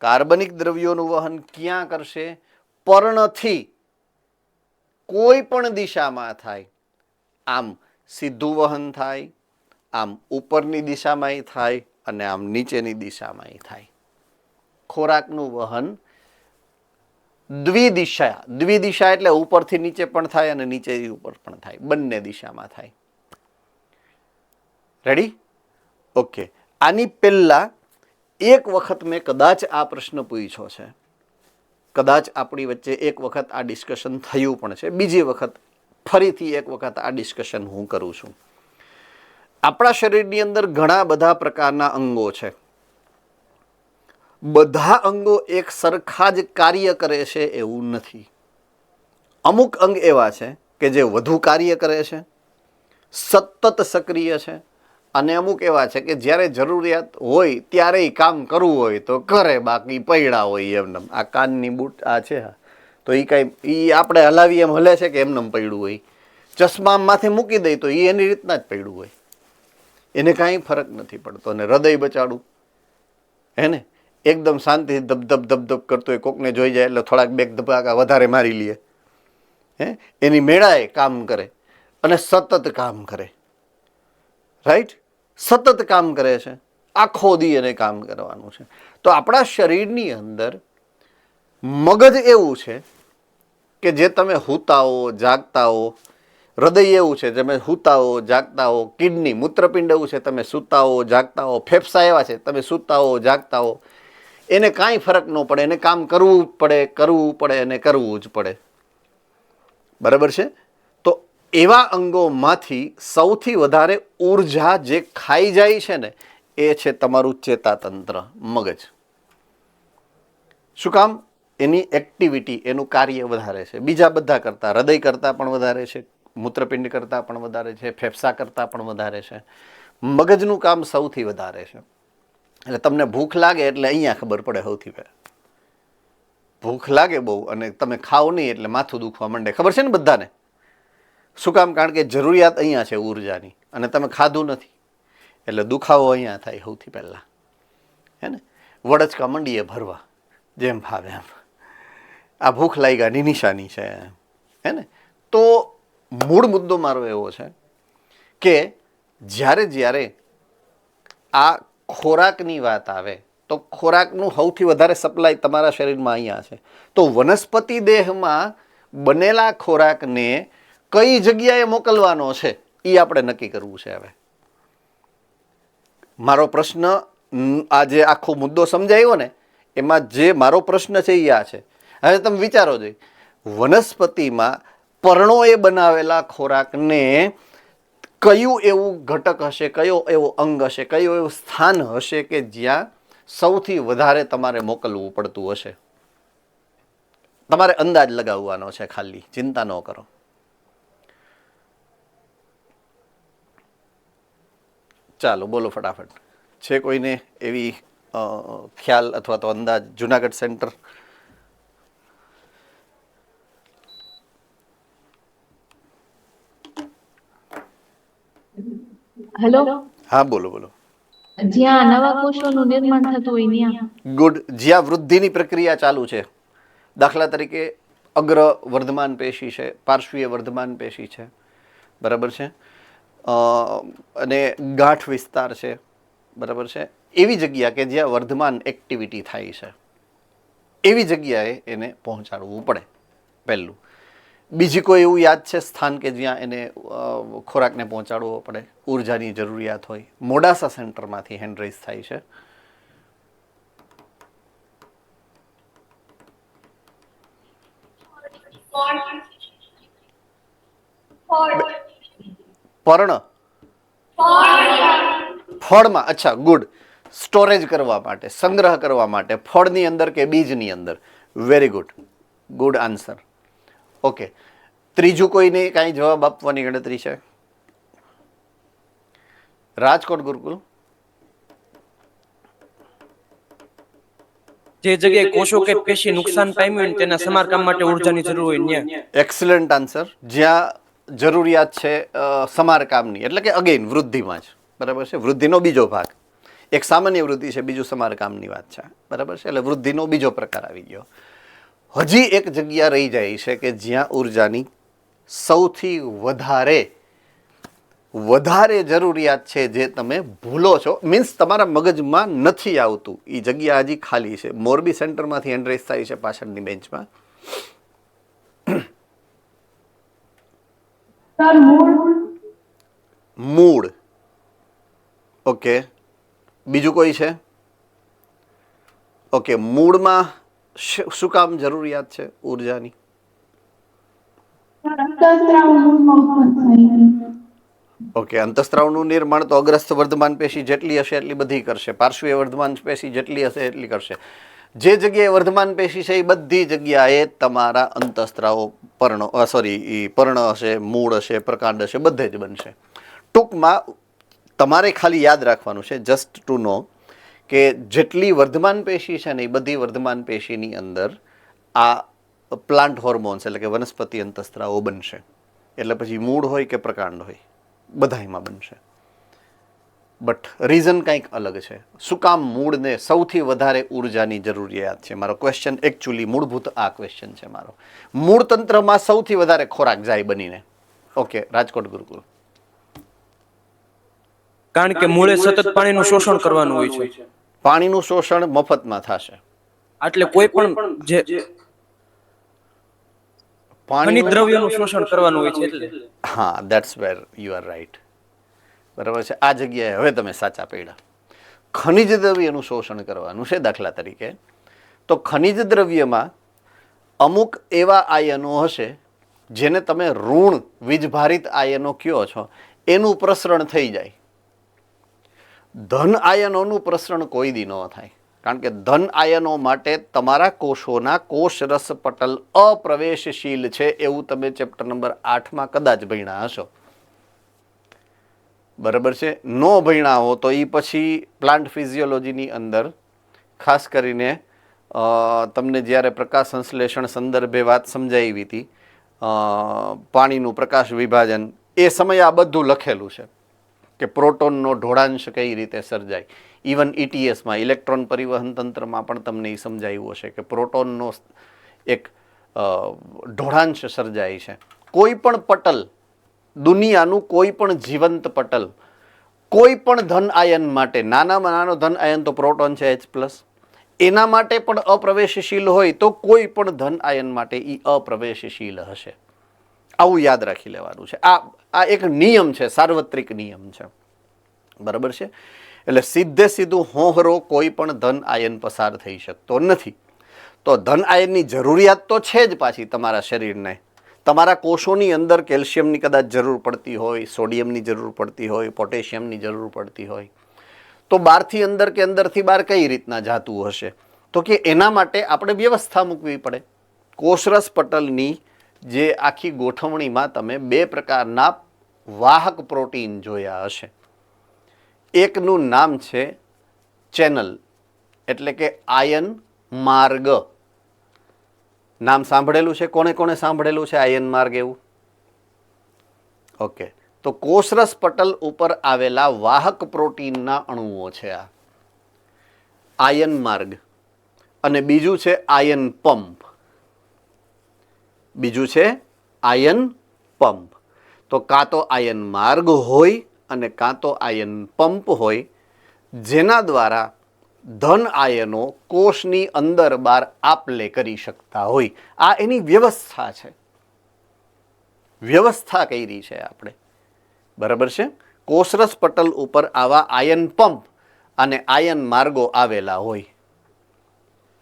કાર્બનિક દ્રવ્યોનું વહન ક્યાં કરશે? પર્ણથી કોઈ પણ દિશામાં થાય. આમ સીધું વહન થાય, આમ ઉપરની દિશામાં થાય અને આમ નીચેની દિશામાં થાય. ખોરાકનું વહન દ્વિદિશા એટલે ઉપરથી નીચે પણ થાય અને નીચેથી ઉપર પણ થાય, બંને દિશામાં થાય. રેડી? ઓકે. આની પહેલા એક વખત મેં કદાચ આ પ્રશ્ન પૂછ્યો છે, કદાચ આપણી વચ્ચે એક વખત આ ડિસ્કશન થયું પણ છે. બીજી વખત ફરીથી એક વખત આ ડિસ્કશન હું કરું છું. આપણા શરીરની અંદર ઘણા બધા પ્રકારના અંગો છે. બધા અંગો એક સરખા જ કાર્ય કરે છે એવું નથી. અમુક અંગ એવા છે કે જે વધુ કાર્ય કરે છે, સતત સક્રિય છે, અને અમુક એવા છે કે જ્યારે જરૂરિયાત હોય ત્યારે કામ કરવું હોય તો કરે, બાકી પૈડા હોય એમને. આ કાનની બૂટ આ છે તો એ કાંઈ એ આપણે હલાવી એમ હલે છે કે એમને પડ્યું હોય? ચશ્મા માથે મૂકી દઈ તો એ એની રીતના જ પડ્યું હોય, એને કાંઈ ફરક નથી પડતો. અને હૃદય બચાડું હે ને, એકદમ શાંતિ ધબધબ ધબધબ કરતો હોય, કોકને જોઈ જાય એટલે થોડાક બેક ધબાકા વધારે મારી લે, હે, એની મેળાએ કામ કરે અને સતત કામ કરે. રાઈટ? સતત કામ કરે છે, આખો દી એને કામ કરવાનું છે. તો આપણા શરીરની અંદર મગજ એવું છે કે જે તમે હુતા હો જાગતા હો, હૃદય એવું છે તમે સૂતા હો જાગતા હો, કિડની મૂત્રપિંડ એવું છે તમે સૂતા હો જાગતા હો, ફેફસા એવા છે તમે સૂતા હો જાગતા હો. એને કાંઈ ફરક ન પડે, એને કામ કરવું જ પડે અને કરવું જ પડે, બરાબર છે? તો એવા અંગોમાંથી સૌથી વધારે ઉર્જા જે ખાઈ જાય છે ને એ છે તમારું ચેતાતંત્ર, મગજ. શું કામ? એની એક્ટિવિટી, એનું કાર્ય વધારે છે. બીજા બધા કરતાં, હૃદય કરતાં પણ વધારે છે, મૂત્રપિંડ કરતાં પણ વધારે છે, ફેફસા કરતાં પણ વધારે છે. મગજનું કામ સૌથી વધારે છે. એટલે તમને ભૂખ લાગે એટલે અહીંયા ખબર પડે સૌથી પહેલાં. ભૂખ લાગે બહુ અને તમે ખાઓ નહીં એટલે માથું દુખવા માંડે. ખબર છે ને બધાને? શું કામ? કારણ કે જરૂરિયાત અહીંયા છે ઉર્જાની અને તમે ખાધું નથી એટલે દુખાવો અહીંયા થાય સૌથી પહેલાં. હે ને? વડચકા મંડીએ ભરવા, જેમ ભાવે એમ. આ ભૂખ લાગ્યાની નિશાની છે. હે ને? તો મૂળ મુદ્દો મારો એવો છે કે જ્યારે જ્યારે આ ખોરાકની વાત આવે તો ખોરાકનું સૌથી વધારે સપ્લાય તમારા શરીરમાં અહીંયા છે. તો વનસ્પતિ દેહમાં બનેલા ખોરાકને કઈ જગ્યાએ મોકલવાનો છે એ આપણે નક્કી કરવું છે. હવે મારો પ્રશ્ન, આ જે આખો મુદ્દો સમજાયો ને એમાં જે મારો પ્રશ્ન છે એ આ છે. હવે તમે વિચારો જોઈએ, વનસ્પતિમાં પર્ણોએ બનાવેલા ખોરાકને કયું એવું ઘટક હશે, કયો એવો અંગ હશે, કયું એવું સ્થાન હશે કે જ્યાં સૌથી વધારે તમારે મોકલવું પડતું હશે? તમારે અંદાજ લગાવવાનો છે, ખાલી ચિંતા ન કરો. ચાલો બોલો ફટાફટ. છે કોઈને એવી ખ્યાલ અથવા તો અંદાજ? જુનાગઢ સેન્ટર. હેલો, હા બોલો બોલો. જ્યાં નવા કોષોનું નિર્માણ થતું હોય ત્યાં. ગુડ. જ્યાં વૃદ્ધિની પ્રક્રિયા ચાલુ છે, દાખલા તરીકે અગ્ર વર્ધમાન પેશી છે, પાર્શ્વીય વર્ધમાન પેશી છે, બરાબર છે, અને ગાંઠ વિસ્તાર છે, બરાબર છે, એવી જગ્યા કે જ્યાં વર્ધમાન એક્ટિવિટી થાય છે એવી જગ્યાએ એને પહોંચાડવું પડે પહેલું. બીજી કોઈ એવું યાદ છે સ્થાન કે જ્યાં એને ખોરાકને પહોંચાડવો પડે, ઉર્જાની જરૂરિયાત હોય? મોડાસા સેન્ટરમાંથી હેન્ડ રેઇઝ થાય છે. પર્ણ, ફળમાં. અચ્છા, ગુડ. સ્ટોરેજ કરવા માટે, સંગ્રહ કરવા માટે, ફળની અંદર કે બીજની અંદર. Very good, good answer. Okay. ત્રીજું કોઈને કાંઈ જવાબ આપવાની ગણતરી છે? રાજકોટ ગુરુકુલ. જે જગ્યાએ કોષો કે પેશી નુકસાન પામ્યું હોય ને તેના સમારકામ માટે ઉર્જાની જરૂર હોય ત્યાં. Excellent answer. જ્યાં જરૂરિયાત છે સમારકામની, એટલે કે અગેન વૃદ્ધિમાં જ, બરાબર છે. વૃદ્ધિનો બીજો ભાગ, એક સામાન્ય વૃદ્ધિ છે, બીજું સમારકામની વાત છે, બરાબર છે. એટલે વૃદ્ધિનો બીજો પ્રકાર આવી ગયો. હજી એક જગ્યા રહી જાય છે કે જ્યાં ઉર્જાની સૌથી વધારે જરૂરિયાત છે, જે તમે ભૂલો છો, મીન્સ તમારા મગજમાં નથી આવતું. એ જગ્યા હજી ખાલી છે. મોરબી સેન્ટરમાંથી હેન્ડ રેઇઝ થાય છે પાછળની બેન્ચમાં. સર મૂળ. મૂળ. ઓકે. બીજું કોઈ છે? ઓકે. મૂળમાં શું કામ જરૂરિયાત છે ઉર્જાની? અંતઃસ્ત્રાવ મૂળમાં ઉત્પન્ન થાય છે. ઓકે. અંતઃસ્ત્રાવનું નિર્માણ તો અગ્રસ્થ વર્ધમાન પેશી જેટલી હશે એટલી બધી કરશે, પાર્શ્વીય વર્ધમાન પેશી જેટલી હશે એટલી કરશે. જે જગ્યાએ વર્ધમાન પેશી છે એ બધી જગ્યાએ તમારા અંતઃસ્ત્રાવો પર્ણ હશે, મૂળ હશે, પ્રકાંડ હશે, બધે જ બનશે. ટૂંકમાં તમારે ખાલી યાદ રાખવાનું છે, જસ્ટ ટુ નો, કે જેટલી વર્ધમાન પેશી છે ને એ બધી વર્ધમાન પેશીની અંદર આ પ્લાન્ટ હોર્મોન્સ એટલે કે વનસ્પતિ અંતઃસ્ત્રાવો બનશે. એટલે પછી મૂળ હોય કે પ્રકાંડ હોય, બધામાં બનશે. બટ રીઝન કંઈક અલગ છે. શું કામ મૂળને સૌથી વધારે ઉર્જાની જરૂરિયાત છે? મારો ક્વેશ્ચન એકચ્યુઅલી મૂળભૂત આ ક્વેશ્ચન છે મારો. મૂળ તંત્રમાં સૌથી વધારે ખોરાક જાય બનીને. ઓકે. રાજકોટ ગુરુકુલ. કારણ કે મૂળે સતત પાણીનું શોષણ કરવાનું હોય છે. પાણીનું શોષણ મફતમાં થશે. એટલે કોઈ પણ જે ખનિજ દ્રવ્યોનું શોષણ કરવાનું હોય છે એટલે. હા, that's where you are right. બરાબર છે. આ જગ્યાએ હવે તમે સાચા પડ્યા. ખનિજ દ્રવ્યનું શોષણ કરવાનું છે. દાખલા તરીકે તો ખનિજ દ્રવ્યમાં અમુક એવા આયનો હશે જેને તમે ઋણ વીજભારિત આયનો કયો છો એનું પ્રસરણ થઈ જાય. ધન આયનોનું પ્રસરણ કોઈ દી ન થાય, કારણ કે ધન આયનો માટે તમારા કોષોના કોષરસ પટલ અપ્રવેશશીલ છે એવું તમે ચેપ્ટર નંબર 8માં કદાચ ભણ્યા હશો. બરાબર છે. નો ભણ્યા હો તો એ પછી પ્લાન્ટ ફિઝિયોલોજીની અંદર ખાસ કરીને તમને જ્યારે પ્રકાશ સંશ્લેષણ સંદર્ભે વાત સમજાવી હતી, પાણીનું પ્રકાશ વિભાજન, એ સમયે આ બધું લખેલું છે કે પ્રોટોનનો ઢોળાંશ કઈ રીતે સર્જાય. ઇવન ETSમાં ઇલેક્ટ્રોન પરિવહન તંત્રમાં પણ તમને એ સમજાવ્યું હશે કે પ્રોટોનનો એક ઢોળાંશ સર્જાય છે. કોઈ પણ પટલ, દુનિયાનું કોઈ પણ જીવંત પટલ કોઈ પણ ધન આયન માટે, નાનામાં નાનો ધન આયન તો પ્રોટોન છે H+, એના માટે પણ અપ્રવેશશીલ હોય તો કોઈ પણ ધન આયન માટે એ અપ્રવેશશીલ હશે. આવું યાદ રાખી લેવાનું છે. આ એક નિયમ છે, સાર્વત્રિક નિયમ છે. બરાબર છે. એટલે સીધે સીધું હોહરો કોઈ પણ ધન આયન પસાર થઈ શકતો નથી. તો ધન આયનની જરૂરિયાત તો છે જ પાછી તમારા શરીરને. તમારા કોષોની અંદર કેલ્શિયમની કદાચ જરૂર પડતી હોય, સોડિયમની જરૂર પડતી હોય, પોટેશિયમની જરૂર પડતી હોય, તો બહારથી અંદર કે અંદરથી બહાર કઈ રીતના જાતું હશે? તો કે એના માટે આપણે વ્યવસ્થા મૂકવી પડે. કોષરસ પટલની જે આખી ગોઠવણીમાં તમે 2 પ્રકારના વાહક પ્રોટીન જોયા હશે. એકનું નામ છે ચેનલ, એટલે કે આયન માર્ગ. નામ સાંભળેલું છે? કોને કોને સાંભળેલું છે આયન માર્ગ એવું? ઓકે, તો કોષરસ પટલ ઉપર આવેલા વાહક પ્રોટીનના અણુઓ છે આ આયન માર્ગ. અને બીજું છે આયન પંપ. બીજું છે આયન પંપ. તો કાં તો આયન માર્ગ હોય અને કાં તો આયન પંપ હોય, જેના દ્વારા ધન આયનો કોષની અંદર બહાર આપલે કરી શકતા હોય. આ એની વ્યવસ્થા છે. વ્યવસ્થા કરી છે આપણે. બરાબર છે. કોષરસ પટલ ઉપર આવા આયન પંપ અને આયન માર્ગો આવેલા હોય.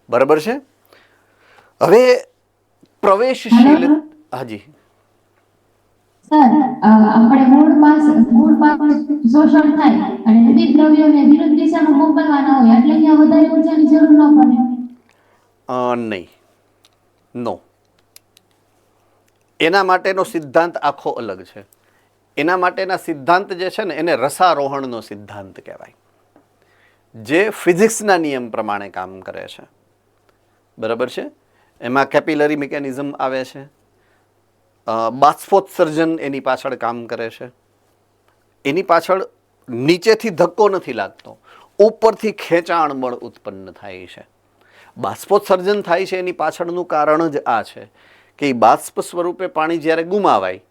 બરાબર છે. હવે પ્રવેશશીલ, હાજી સર, આપણે મૂળમાં શોષણ થાય અને વિવિધ દ્રવ્યોને વિરુદ્ધ દિશામાં મોકલવાના હોય એટલે અહીંયા વધારે ઊર્જાની જરૂર ન પડે. નહીં, નો. એના માટેનો સિદ્ધાંત આખો અલગ છે. એના માટેના સિદ્ધાંત જે છે ને એને રસારોહણનો સિદ્ધાંત કહેવાય, જે ફિઝિક્સના નિયમ પ્રમાણે કામ કરે છે. બરાબર છે. એમાં કેપિલરી મિકેનિઝમ આવે છે, બાષ્પોત્સર્જન એની પાછળ કામ કરે છે. એની પાછળ નીચેથી ધક્કો નથી લાગતો, ઉપરથી ખેંચાણ બળ ઉત્પન્ન થાય છે. બાષ્પોત્સર્જન થાય છે એની પાછળનું કારણ જ આ છે કે એ બાષ્પ સ્વરૂપે પાણી જ્યારે ગુમાવાય,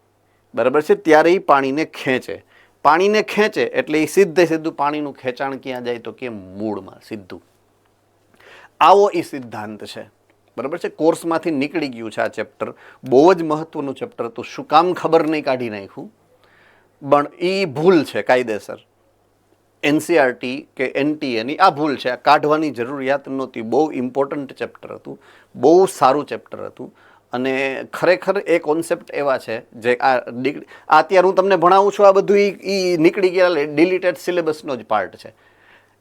બરાબર છે, ત્યારે એ પાણીને ખેંચે. પાણીને ખેંચે એટલે એ સીધું પાણીનું ખેંચાણ ક્યાં જાય તો કે મૂળમાં સીધું. આવો એ સિદ્ધાંત છે. બરાબર છે. કોર્સમાંથી નીકળી ગયું છે આ ચેપ્ટર. બહુ જ મહત્વનું ચેપ્ટર હતું. શું કામ ખબર નહીં, કાઢી નાખ્યું. પણ એ ભૂલ છે કાયદેસર. NCERT કે NTA આ ભૂલ છે. આ કાઢવાની જરૂરિયાત નહોતી. બહુ ઇમ્પોર્ટન્ટ ચેપ્ટર હતું, બહુ સારું ચેપ્ટર હતું. અને ખરેખર એ કોન્સેપ્ટ એવા છે જે અત્યારે હું તમને ભણાવું છું, આ બધું એ નીકળી ગયા ડિલીટેડ સિલેબસનો જ પાર્ટ છે.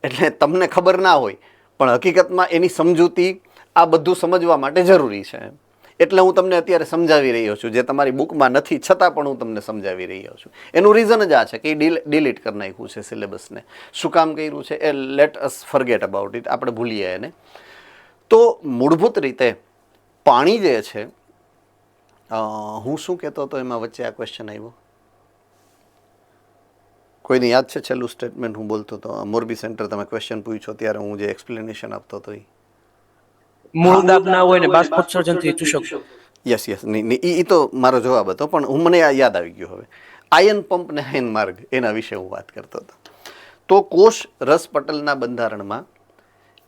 એટલે તમને ખબર ના હોય, પણ હકીકતમાં એની સમજૂતી આ બધું સમજવા માટે જરૂરી છે. એટલે હું તમને અત્યારે સમજાવી રહ્યો છું, જે તમારી બુકમાં નથી છતાં પણ હું તમને સમજાવી રહ્યો છું. એનું રીઝન જ આ છે કે ડિલીટ કરી નાખ્યું છે સિલેબસને. શું કામ કર્યું છે એ let us forget about it, આપણે ભૂલીએ એને. તો મૂળભૂત રીતે પાણી જે છે, હું શું કહેતો હતો એમાં વચ્ચે આ ક્વેશ્ચન આવ્યો, કોઈને યાદ છે? છેલ્લું સ્ટેટમેન્ટ હું બોલતો હતો મોરબી સેન્ટર, તમે ક્વેશ્ચન પૂછ્યો ત્યારે હું જે એક્સપ્લેનેશન આપતો હતો એ મૂળ દાબ ના હોય ને બાષ્પોત્સર્જનથી ચૂસક. યસ યસ, નહીં એ તો મારો જવાબ હતો, પણ હું મને યાદ આવી ગયું હવે. આયન પંપ ને આયન માર્ગ એના વિશે હું વાત કરતો હતો. તો કોષ રસ પટલના બંધારણમાં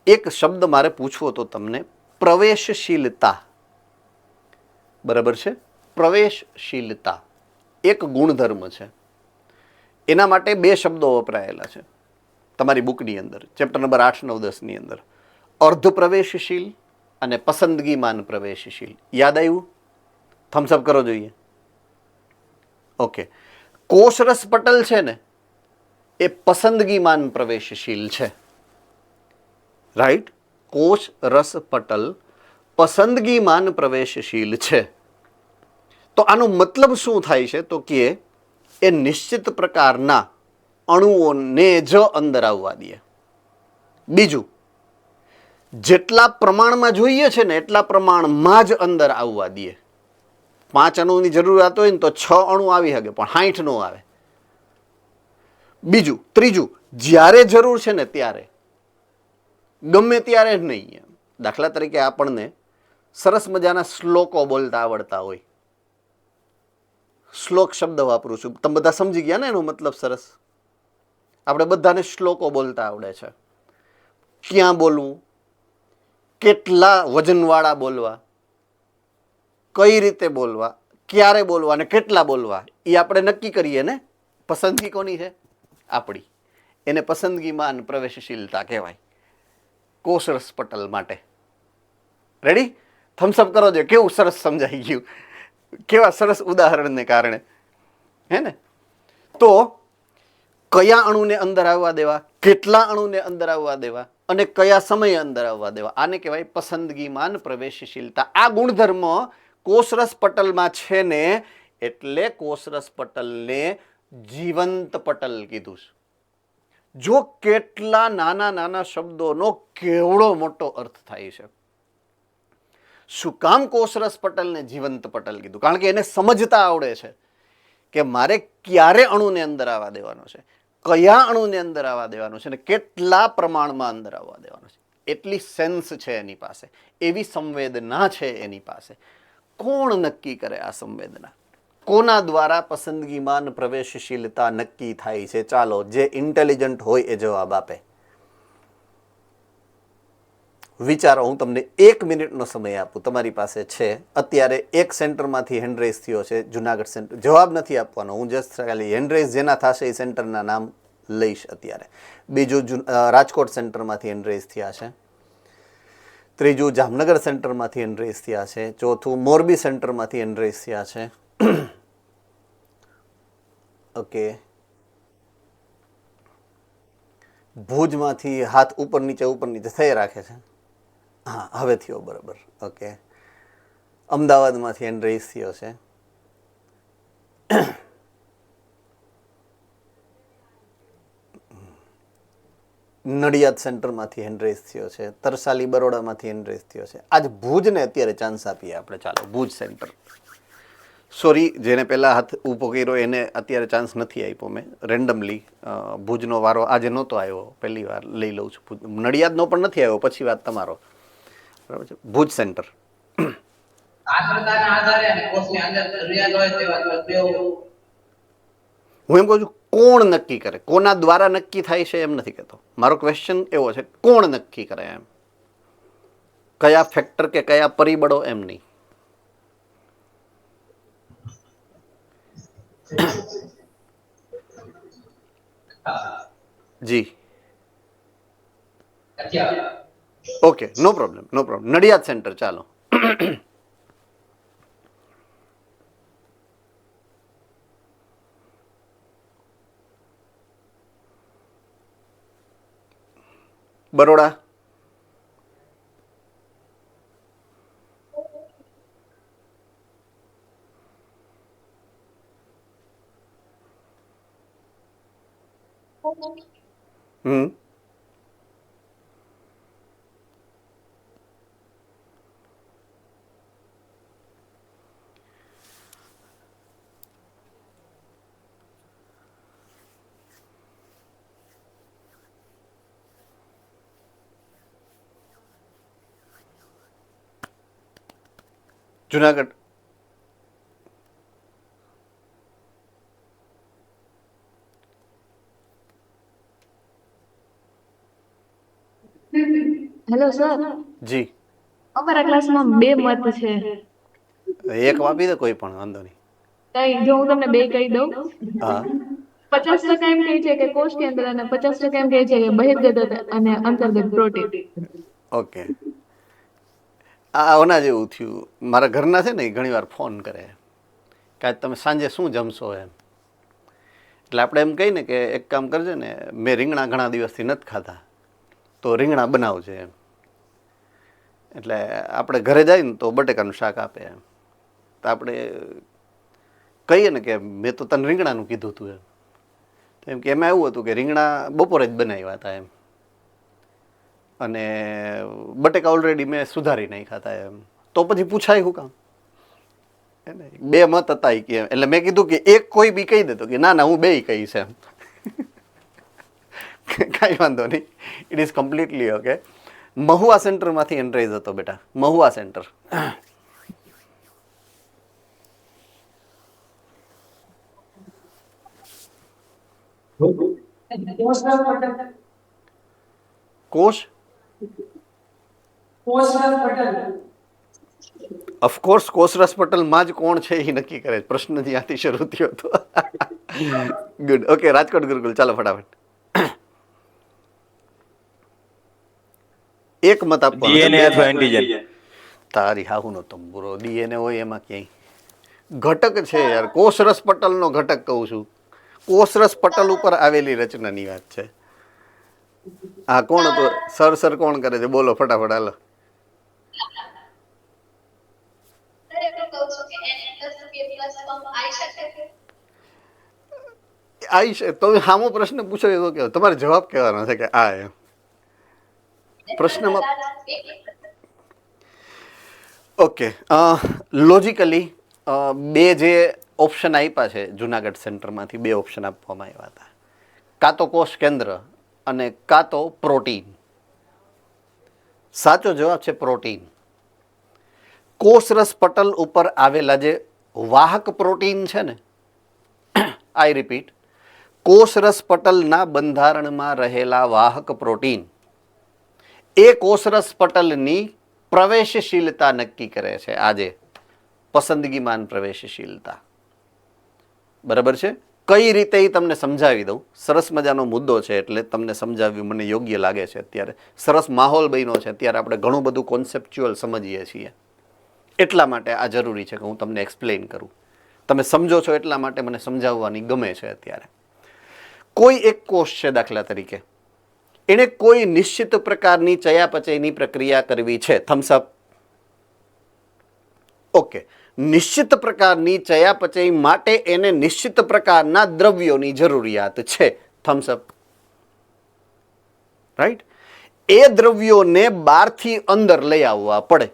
એક શબ્દ મારે પૂછવો હતો તમને, પ્રવેશશીલતા. બરાબર છે. પ્રવેશશીલતા એક ગુણધર્મ છે. એના માટે 2 શબ્દો વપરાયેલા છે તમારી બુકની અંદર, ચેપ્ટર નંબર 8, 9, 10 ની અંદર. અર્ધ પ્રવેશશીલ અને પસંદગીમાન પ્રવેશશીલ. યાદ આવ્યું? થમ્સઅપ કરો જોઈએ. ઓકે, કોષરસ પટલ છે ને એ પસંદગીમાન પ્રવેશશીલ છે. રાઈટ, કોષ રસ પટલ પસંદગીમાન પ્રવેશશીલ છે. તો આનો મતલબ શું થાય છે? તો કે એ નિશ્ચિત પ્રકારના અણુઓને જ અંદર આવવા દે. બીજું, જેટલા પ્રમાણમાં જોઈએ છે ને એટલા પ્રમાણમાં જ અંદર આવવા દે. 5 અણુની જરૂરિયાત હોય ને તો 6 અણુ આવી શકે, પણ 60 નો આવે. બીજું, ત્રીજું, જ્યારે જરૂર છે ને ત્યારે, ગમે ત્યારે જ નહીં. દાખલા તરીકે આપણને સરસ મજાના શ્લોકો બોલતા આવડતા હોય. શ્લોક શબ્દ વાપરું છું, તમે બધા સમજી ગયા ને એનો મતલબ? સરસ, આપણે બધાને શ્લોકો બોલતા આવડે છે. ક્યાં બોલવું, કેટલા વજનવાળા બોલવા, કઈ રીતે બોલવા, ક્યારે બોલવા અને કેટલા બોલવા, એ આપણે નક્કી કરીએ ને. પસંદગી કોની છે? આપણી. એને પસંદગીમાન પ્રવેશશીલતા કહેવાય કોષરસ પટલ માટે. રેડી? થમ્સઅપ કરો છો. કેવું સરસ સમજાઈ ગયું, કેવા સરસ ઉદાહરણને કારણે, હે ને? તો કયા અણુને અંદર આવવા દેવા, કેટલા અણુને અંદર આવવા દેવા અને કયા સમયે અંદર આવવા દેવા, આને કહેવાય પસંદગીમાન પ્રવેશશીલતા. આ ગુણધર્મ કોષરસ પટલમાં છે ને, એટલે કોષરસ પટલને જીવંત પટલ કીધું છે. જો કેટલા નાના નાના શબ્દોનો કેવડો મોટો અર્થ થાય છે. શું કામ કોષરસ પટલને જીવંત પટલ કીધું? કારણ કે એને સમજતા આવડે છે કે મારે ક્યારે અણુને અંદર આવવા દેવાનો છે, કયા અણુને અંદર આવવા દેવાનો છે અને કેટલા પ્રમાણમાં અંદર આવવા દેવાનો છે. એટલી સેન્સ છે એની પાસે, એવી સંવેદના છે એની પાસે. કોણ નક્કી કરે આ સંવેદના? કોના દ્વારા પસંદગીમાન પ્રવેશશીલતા નક્કી થાય છે? ચાલો, જે ઇન્ટેલિજન્ટ હોય એ જવાબ આપે. વિચારો, હું તમને 1 મિનિટનો સમય આપું, તમારી પાસે છે. અત્યારે એક સેન્ટરમાંથી હેન્ડરેઝ થયો છે, જુનાગઢ સેન્ટર. જવાબ નથી આપવાનો, હું જસ્ટ ખાલી હેન્ડરેઝ જેના થશે એ સેન્ટરના નામ લઈશ અત્યારે. બીજું રાજકોટ સેન્ટરમાંથી હેન્ડરેઝ થયા છે. ત્રીજું જામનગર સેન્ટરમાંથી હેન્ડરેઝ થયા છે. ચોથું મોરબી સેન્ટરમાંથી હેન્ડરેઝ થયા છે. ઓકે, ભુજમાંથી હાથ ઉપર નીચે થઈ રાખે છે. હા, હવે થયો, બરાબર. ઓકે, અમદાવાદમાંથી હેન્ડરેઝ થયો છે. નડિયાદ સેન્ટરમાંથી હેન્ડરેઝ થયો છે. તરસાલી બરોડામાંથી હેન્ડરેઝ થયો છે. આજ ભુજને અત્યારે ચાન્સ આપીએ આપણે. ચાલો, ભુજ સેન્ટર. સોરી, જેને પહેલાં હાથ ઊભો કર્યો એને અત્યારે ચાન્સ નથી આપ્યો મેં. રેન્ડમલી ભુજનો વારો આજે નહોતો આવ્યો, પહેલી વાર લઈ લઉં છું. નડિયાદનો પણ નથી આવ્યો, પછી વાત તમારો. બરાબર છે. ભુજ સેન્ટર. હું એમ કહું છું, કોણ નક્કી કરે? કોના દ્વારા નક્કી થાય છે એમ નથી કહેતો. મારો ક્વેશ્ચન એવો છે, કોણ નક્કી કરે એમ? કયા ફેક્ટર કે કયા પરિબળો, એમ નહીં. જી, ઓકે, નો પ્રોબ્લેમ, નો પ્રોબ્લેમ. નડિયાદ સેન્ટર, ચાલો. બરોડા. હમ જુનાગઢ. હેલો સર, જી, અમારા ક્લાસમાં 2 મત છે. એક આપી દે, કોઈ પણ વાંધો નહીં. કઈ જો હું તમને 2 કહી દઉં. હા, 50% એમ કહે છે કે કોષની અંદર અને 50% એમ કહે છે કે બહિર્ગત અને અંતર્ગત પ્રોટીન. ઓકે. આ ઓના જેવું થયું. મારા ઘરના છે ને એ ઘણીવાર ફોન કરે કે આજ તમે સાંજે શું જમશો એમ. એટલે આપણે એમ કહીએ ને કે એક કામ કરજે ને, મેં રીંગણા ઘણા દિવસથી નથી ખાધા તો રીંગણા બનાવજે એમ. એટલે આપણે ઘરે જઈએ ને તો બટેકાનું શાક આપે એમ. તો આપણે કહીએ ને કે મેં તો તને રીંગણાનું કીધું હતું એમ. તો એમ કે એમાં એવું હતું કે રીંગણા બપોરે જ બનાવ્યા હતા એમ, અને બટેકા ઓલરેડી મેં સુધારી નાખ્યા હતા એમ. તો પછી પૂછાય શું કામ? બે મત હતા કે એટલે મેં કીધું કે એક કોઈ બી કહી દેતો કે ના ના હું બે કહીશ એમ. કાંઈ વાંધો નહીં, it is completely okay. Mahuva સેન્ટરમાંથી એન્ટ્રેઝ હતો બેટા, મહુવા સેન્ટર. કોષ ઓફકોર્સ કોષરસ પટલમાં જ કોણ છે એ નક્કી કરે. પ્રશ્ન જ્યાંથી શરૂ થયો હતો. Good, okay. રાજકોટ ગુરુકુલ, ચાલો ફટાફટ. એક મત આપવાનો. ડીએનએ અથવા એન્ટીજન. તારી હાહુનો તંબુરો. ડીએનએ હોય એમાં ક્યાંય ઘટક છે યાર. કોષરસ પટલનો ઘટક કહું છું. કોષરસ પટલ ઉપર આવેલી રચનાની વાત છે. હા, કોણ હતું? સર કોણ કરે છે? બોલો ફટાફટ, હાલો. આઈ છે તો સામો પ્રશ્ન પૂછો તો કે તમારે જવાબ કહેવાનો છે કે આ એમ. પ્રશ્નમાં ઓકે, લોજિકલી બે જે ઓપ્શન આપ્યા છે જુનાગઢ સેન્ટરમાંથી, બે ઓપ્શન આપવામાં આવ્યા હતા. કાં તો કોષ કેન્દ્ર અને કાં તો પ્રોટીન. સાચો જવાબ છે પ્રોટીન. કોષરસ પટલ ઉપર આવેલા જે વાહક પ્રોટીન છે ને, આઈ રિપીટ, કોષરસ પટલના બંધારણમાં રહેલા વાહક પ્રોટીન એ કોષરસ પટલની પ્રવેશશીલતા નક્કી કરે છે. આજે પસંદગીમાન પ્રવેશશીલતા. બરાબર છે? કઈ રીતે એ તમને સમજાવી દઉં. સરસ મજાનો મુદ્દો છે એટલે તમને સમજાવ્યું મને યોગ્ય લાગે છે. અત્યારે સરસ માહોલ બન્યો છે. અત્યારે આપણે ઘણું બધું કોન્સેપ્ચ્યુઅલ સમજીએ છીએ. એટલા માટે આ જરૂરી છે કે હું તમને એક્સપ્લેન કરું. તમે સમજો છો એટલા માટે મને સમજાવવાની ગમે છે. અત્યારે કોઈ એક કોષ છે દાખલા તરીકે, એણે કોઈ નિશ્ચિત પ્રકારની ચયાપચયની પ્રક્રિયા કરવી છે. થમ્સઅપ. ઓકે, નિશ્ચિત પ્રકારની ચયાપચય માટે એને નિશ્ચિત પ્રકારના દ્રવ્યોની જરૂરિયાત છે. થમ્સઅપ. રાઈટ? એ દ્રવ્યોને બહારથી અંદર લઈ આવવા પડે.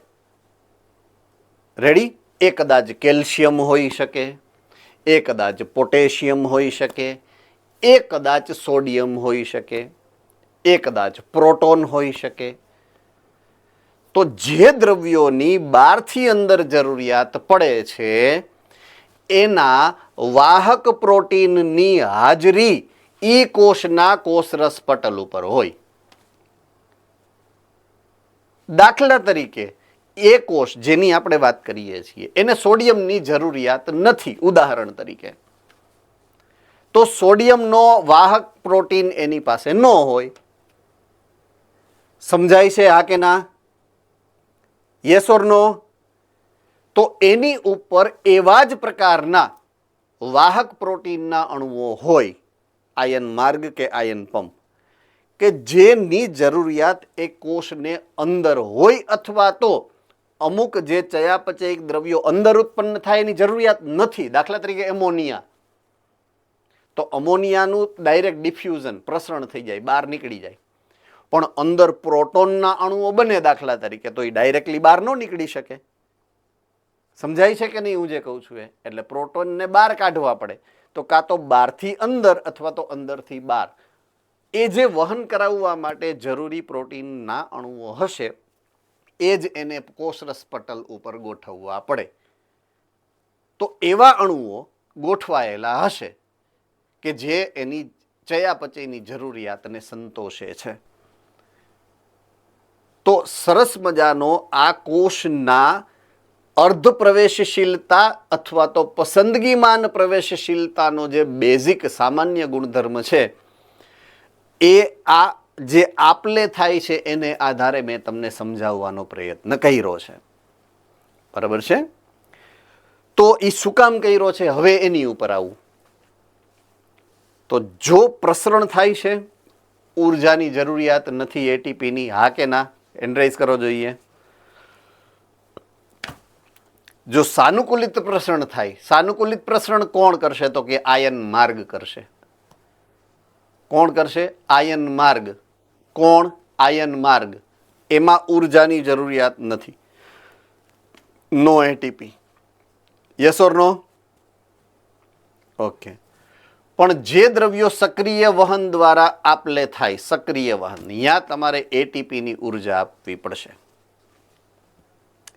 રેડી? એ કદાચ કેલ્શિયમ હોઈ શકે, એ કદાચ પોટેશિયમ હોઈ શકે, એ કદાચ સોડિયમ હોઈ શકે, એ કદાચ પ્રોટોન હોઈ શકે. તો જે દ્રવ્યોની બહારથી અંદર જરૂરિયાત પડે છે એના વાહક પ્રોટીનની હાજરી ઈ કોષના કોષરસ પટલ ઉપર હોય. દાખલા તરીકે એ કોષ જેની આપણે વાત કરીએ છીએ એને સોડિયમની જરૂરિયાત નથી, ઉદાહરણ તરીકે. તો સોડિયમનો વાહક પ્રોટીન એની પાસે ન હોય. સમજાય છે હા કે ના? યસ ઓર નો? તો એની ઉપર એવા જ પ્રકારના વાહક પ્રોટીનના અણુઓ હોય, આયન માર્ગ કે આયન પંપ, કે જેની જરૂરિયાત એ કોષને અંદર હોય, અથવા તો અમુક જે ચયાપચયિક દ્રવ્યો અંદર ઉત્પન્ન થાય એની જરૂરિયાત નથી. દાખલા તરીકે એમોનિયા. તો અમોનિયાનું ડાયરેક્ટ ડિફ્યુઝન, પ્રસરણ થઈ જાય, બહાર નીકળી જાય. પણ અંદર પ્રોટોનના અણુઓ બને દાખલા તરીકે, તો એ ડાયરેક્ટલી બહાર ન નીકળી શકે. સમજાય છે કે નહીં હું જે કહું છું એ? એટલે પ્રોટોનને બહાર કાઢવા પડે. તો કાં તો બહારથી અંદર અથવા તો અંદરથી બહાર. એ જે વહન કરાવવા માટે જરૂરી પ્રોટીનના અણુઓ હશે એ જ એને કોષરસ પટલ ઉપર ગોઠવવા પડે. તો એવા અણુઓ ગોઠવાયેલા હશે કે જે એની ચયાપચયની જરૂરિયાતને સંતોષે છે. તો સરસ મજાનો આ કોષના અર્ધ પ્રવેશશીલતા અથવા તો પસંદગીમાન પ્રવેશશીલતાનો જે બેઝિક સામાન્ય ગુણધર્મ છે એ આ જે આપલે થાય છે એને આધારે મેં તમને સમજાવવાનો પ્રયત્ન કર્યો છે. બરાબર છે? તો એ શું કામ કર્યો છે, હવે એની ઉપર આવું. તો જો પ્રસરણ થાય છે, ઉર્જાની જરૂરિયાત નથી એટીપીની, હા કે ના? એનરાઇઝ કરો જોઈએ. જો સાનુકૂલિત પ્રસરણ થાય, સાનુકૂલિત પ્રસરણ કોણ કરશે? તો કે આયન માર્ગ કરશે. કોણ કરશે? આયન માર્ગ. કોણ? આયન માર્ગ. એમાં ઉર્જાની જરૂરિયાત નથી. No ATP. Yes or no? Okay. પણ જે દ્રવ્યો સક્રિય વહન દ્વારા આપલે થાય, સક્રિય વહન, ત્યાં તમારે એટીપીની ઉર્જા આપવી પડશે.